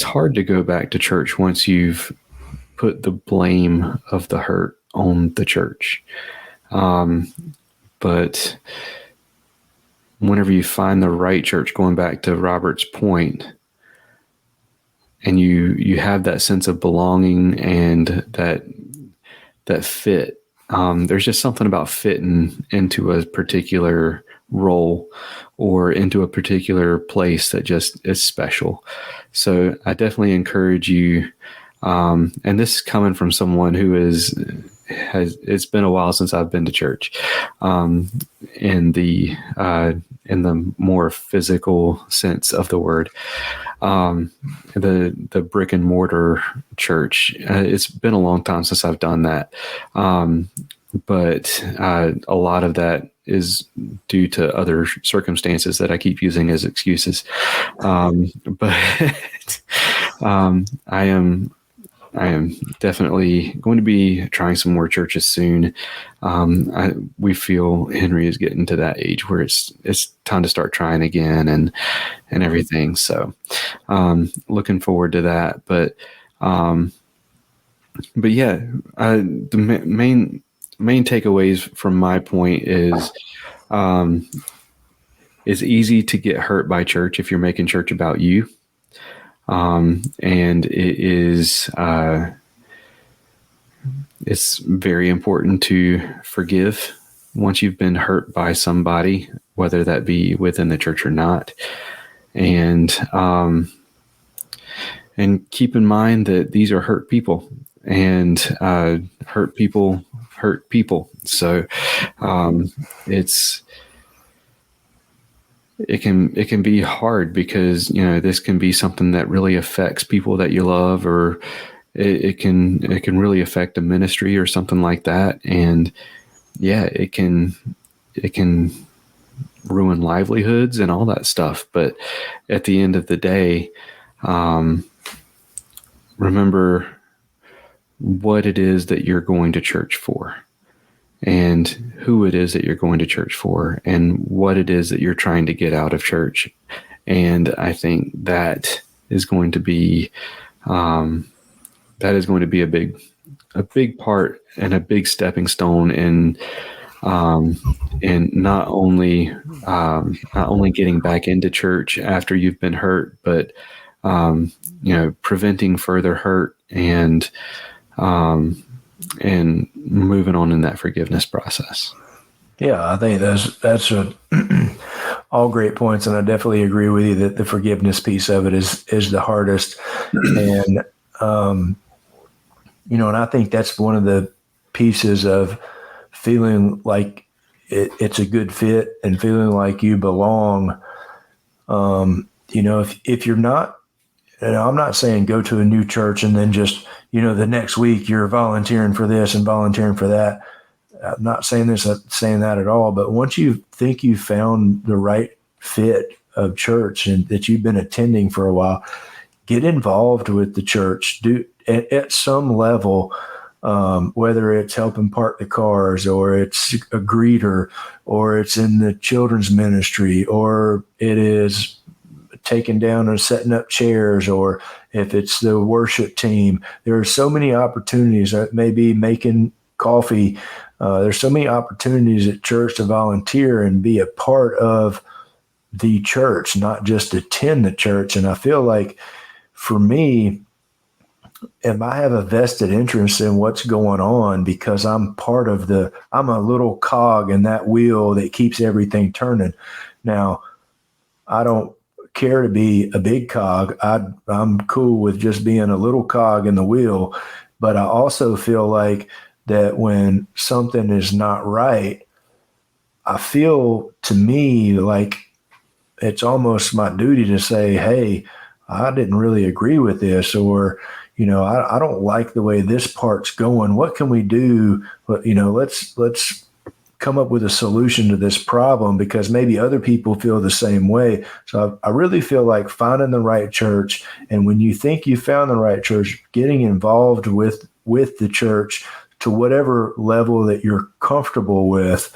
hard to go back to church once you've put the blame of the hurt on the church. But whenever you find the right church, going back to Robert's point, and you have that sense of belonging and that fit, there's just something about fitting into a particular role or into a particular place that just is special. So I definitely encourage you, and this is coming from someone who it's been a while since I've been to church, in the more physical sense of the word, the brick and mortar church. It's been a long time since I've done that. But a lot of that is due to other circumstances that I keep using as excuses. But I am definitely going to be trying some more churches soon. We feel Henry is getting to that age where it's time to start trying again and everything. So looking forward to that. But yeah, the main takeaways from my point is, it's easy to get hurt by church if you're making church about you. And it is, it's very important to forgive once you've been hurt by somebody, whether that be within the church or not. And keep in mind that these are hurt people, and hurt people hurt people. So it's it can be hard because, this can be something that really affects people that you love, or it can really affect a ministry or something like that. And yeah, it can ruin livelihoods and all that stuff. But at the end of the day, remember what it is that you're going to church for, and who it is that you're going to church for, and what it is that you're trying to get out of church. And I think that is going to be a big part and a big stepping stone in not only getting back into church after you've been hurt, but preventing further hurt and moving on in that forgiveness process. Yeah, I think that's all great points, and I definitely agree with you that the forgiveness piece of it is the hardest, and and I think that's one of the pieces of feeling like it's a good fit and feeling like you belong. If you're not, and I'm not saying go to a new church and then just, the next week you're volunteering for this and volunteering for that. I'm not saying that at all. But once you think you've found the right fit of church and that you've been attending for a while, get involved with the church. Do at some level, whether it's helping park the cars, or it's a greeter, or it's in the children's ministry, or it is taking down and setting up chairs, or if it's the worship team. There are so many opportunities. Maybe making coffee. There's so many opportunities at church to volunteer and be a part of the church, not just attend the church. And I feel like for me, if I have a vested interest in what's going on, because I'm a little cog in that wheel that keeps everything turning. Now, I don't care to be a big cog. I'm cool with just being a little cog in the wheel, but I also feel like that when something is not right, I feel, to me, like it's almost my duty to say, hey, I didn't really agree with this, or, I don't like the way this part's going. What can we do? Let's come up with a solution to this problem, because maybe other people feel the same way. So I really feel like finding the right church, and when you think you found the right church, getting involved with the church to whatever level that you're comfortable with.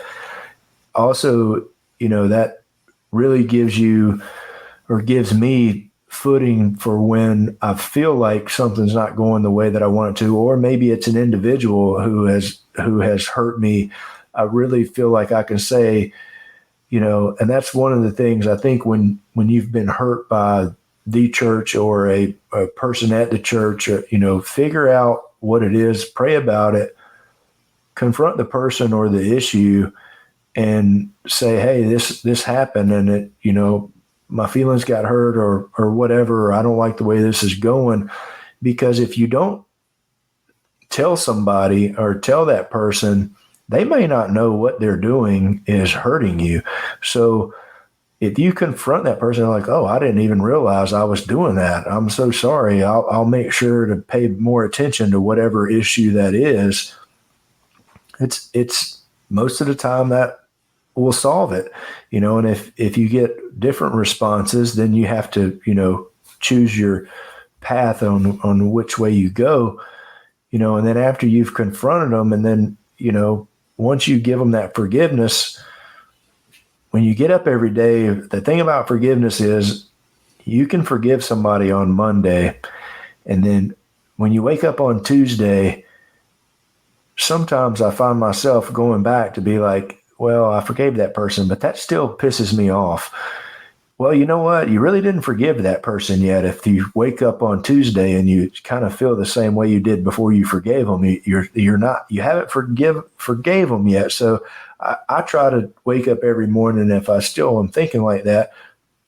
Also, that really gives me footing for when I feel like something's not going the way that I want it to, or maybe it's an individual who has hurt me. I really feel like I can say, and that's one of the things I think when you've been hurt by the church or a person at the church, figure out what it is, pray about it, confront the person or the issue, and say, hey, this happened, and it, my feelings got hurt, or whatever, or I don't like the way this is going. Because if you don't tell somebody or tell that person, they may not know what they're doing is hurting you. So if you confront that person, like, oh, I didn't even realize I was doing that. I'm so sorry. I'll make sure to pay more attention to whatever issue that is. It's most of the time that will solve it, and if you get different responses, then you have to, choose your path on which way you go, and then after you've confronted them, and then, once you give them that forgiveness, when you get up every day, the thing about forgiveness is you can forgive somebody on Monday, and then when you wake up on Tuesday, sometimes I find myself going back to be like, well, I forgave that person, but that still pisses me off. Well, you know what? You really didn't forgive that person yet. If you wake up on Tuesday and you kind of feel the same way you did before you forgave them, you haven't forgave them yet. So I try to wake up every morning, and if I still am thinking like that,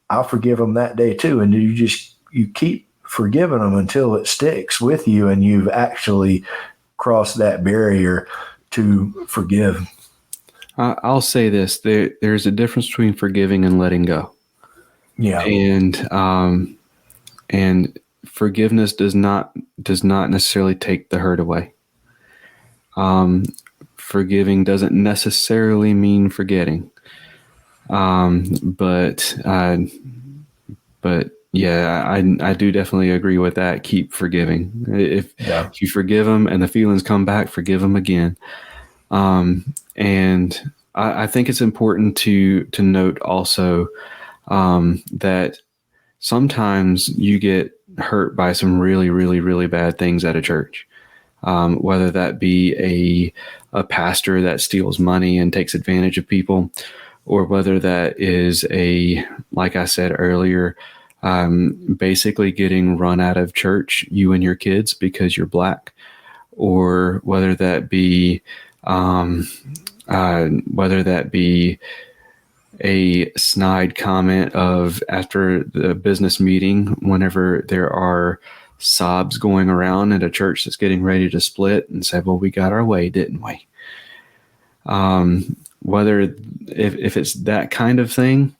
I'll forgive them that day too. And you keep forgiving them until it sticks with you and you've actually crossed that barrier to forgive. I'll say this: there's a difference between forgiving and letting go. Yeah. And forgiveness does not necessarily take the hurt away. Forgiving doesn't necessarily mean forgetting. But yeah, I do definitely agree with that. Keep forgiving. If you forgive them and the feelings come back, forgive them again. And I think it's important to note also that sometimes you get hurt by some really, really, really bad things at a church. Whether that be a pastor that steals money and takes advantage of people, or whether that is like I said earlier, basically getting run out of church, you and your kids, because you're black, or whether that be a snide comment of after the business meeting, whenever there are sobs going around at a church that's getting ready to split, and say, well, we got our way, didn't we? Whether if it's that kind of thing,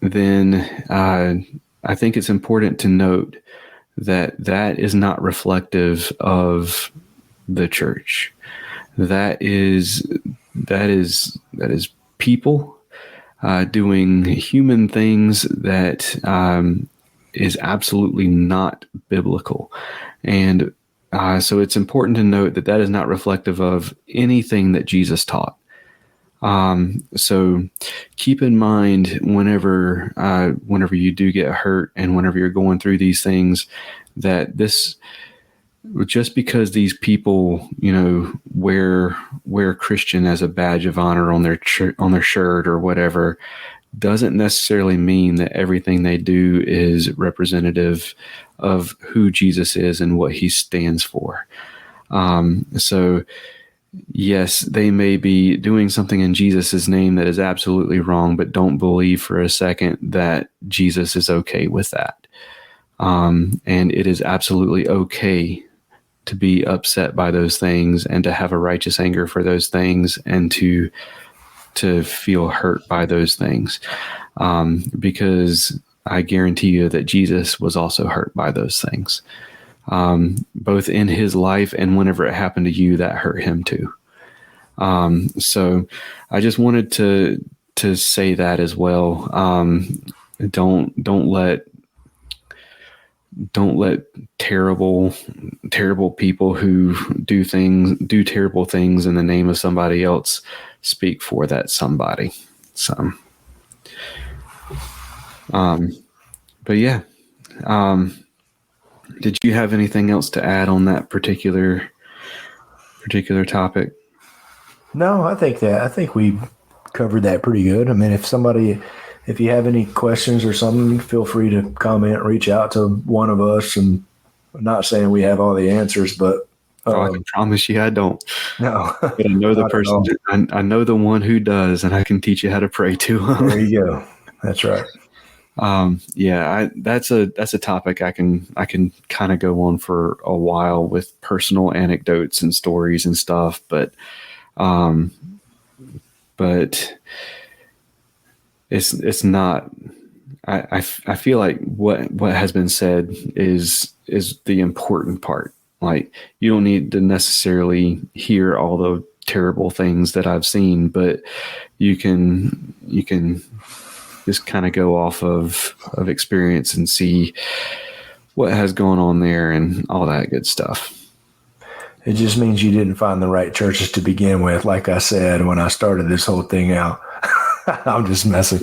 then I think it's important to note that is not reflective of the church. That is people doing human things that is absolutely not biblical. And so it's important to note that is not reflective of anything that Jesus taught. So keep in mind whenever you do get hurt and whenever you're going through these things, that just because these people, wear Christian as a badge of honor on their shirt or whatever, doesn't necessarily mean that everything they do is representative of who Jesus is and what he stands for. So yes, they may be doing something in Jesus's name that is absolutely wrong, but don't believe for a second that Jesus is okay with that. And it is absolutely okay to be upset by those things and to have a righteous anger for those things and to feel hurt by those things. Because I guarantee you that Jesus was also hurt by those things. Both in his life and whenever it happened to you, that hurt him too. So I just wanted to say that as well. Don't let terrible people who do terrible things in the name of somebody else speak for that somebody. So, but yeah, did you have anything else to add on that particular topic? No, I think we covered that pretty good. I mean, if you have any questions or something, feel free to comment, reach out to one of us. And I'm not saying we have all the answers, but I can promise you I don't. No, but I know the person. I know the one who does, and I can teach you how to pray to him. There you go. That's right. That's a topic I can kind of go on for a while with personal anecdotes and stories and stuff, but it's not. I feel like what has been said is the important part. Like, you don't need to necessarily hear all the terrible things that I've seen, but you can just kind of go off of experience and see what has gone on there and all that good stuff. It just means you didn't find the right churches to begin with. Like I said, when I started this whole thing out, I'm just messing.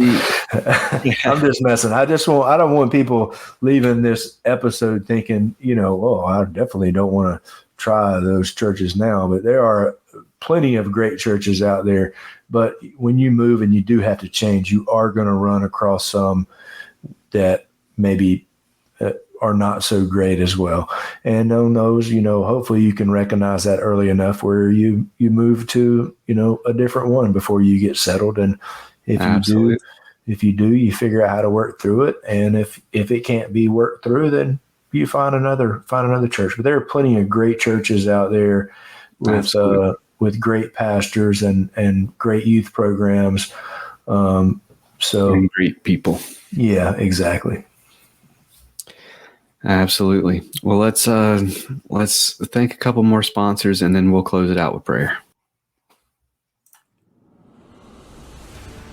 I'm just messing. I don't want people leaving this episode thinking, I definitely don't want to try those churches now, but there are plenty of great churches out there. But when you move and you do have to change, you are going to run across some that maybe are not so great as well. And on those, hopefully you can recognize that early enough where you move to, a different one before you get settled. And if you do, you figure out how to work through it. And if it can't be worked through, then you find another church. But there are plenty of great churches out there with great pastors and great youth programs. So and great people. Yeah, exactly. Absolutely. Well, let's thank a couple more sponsors, and then we'll close it out with prayer.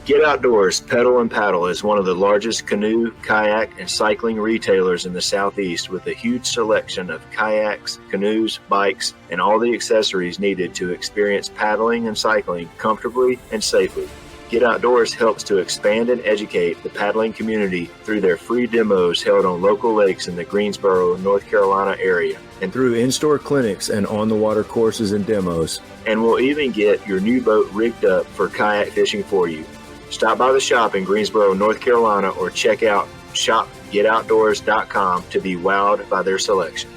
Get Outdoors Pedal and Paddle is one of the largest canoe, kayak, and cycling retailers in the Southeast, with a huge selection of kayaks, canoes, bikes, and all the accessories needed to experience paddling and cycling comfortably and safely. Get Outdoors helps to expand and educate the paddling community through their free demos held on local lakes in the Greensboro, North Carolina area, and through in-store clinics and on-the-water courses and demos. And we'll even get your new boat rigged up for kayak fishing for you. Stop by the shop in Greensboro, North Carolina, or check out shopgetoutdoors.com to be wowed by their selection.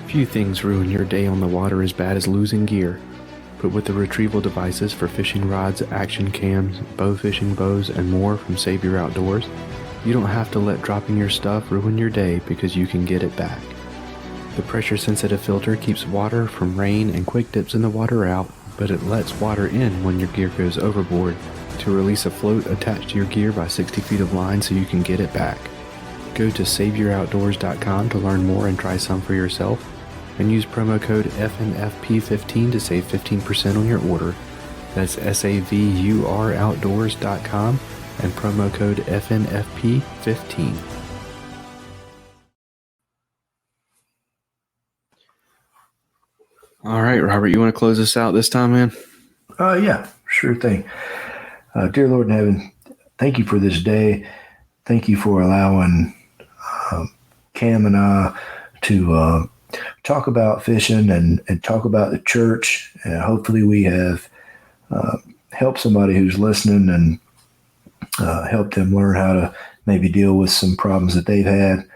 Few things ruin your day on the water as bad as losing gear, but with the retrieval devices for fishing rods, action cams, bow fishing bows, and more from Save Your Outdoors, you don't have to let dropping your stuff ruin your day because you can get it back. The pressure-sensitive filter keeps water from rain and quick dips in the water out, but it lets water in when your gear goes overboard to release a float attached to your gear by 60 feet of line so you can get it back. Go to SaveYourOutdoors.com to learn more and try some for yourself, and use promo code FNFP15 to save 15% on your order. That's SaveYourOutdoors.com and promo code FNFP15. All right, Robert, you want to close us out this time, man? Yeah, sure thing. Dear Lord in heaven, thank you for this day. Thank you for allowing Cam and I to talk about fishing and talk about the church. And hopefully we have helped somebody who's listening and helped them learn how to maybe deal with some problems that they've had.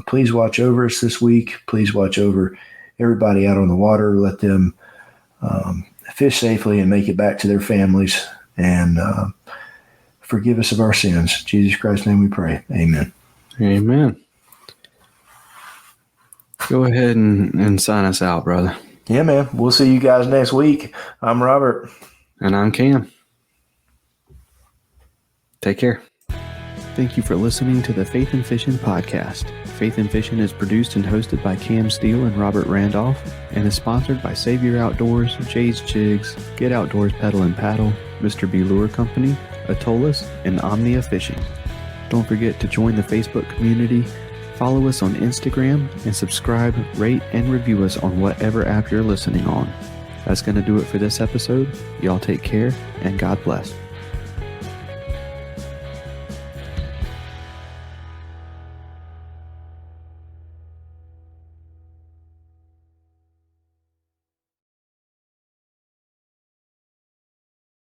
Please watch over us this week. Please watch over everybody out on the water. Let them fish safely and make it back to their families. And forgive us of our sins. In Jesus Christ's name we pray. Amen. Amen. Go ahead and sign us out, brother. Yeah, man. We'll see you guys next week. I'm Robert. And I'm Cam. Take care. Thank you for listening to the Faith and Fishing podcast. Faith and Fishing is produced and hosted by Cam Steele and Robert Randolph and is sponsored by Save Your Outdoors, Jay's Jigs, Get Outdoors Pedal and Paddle, Mr. B Lure Company, Atollas, and Omnia Fishing. Don't forget to join the Facebook community, follow us on Instagram, and subscribe, rate, and review us on whatever app you're listening on. That's going to do it for this episode. Y'all take care, and God bless.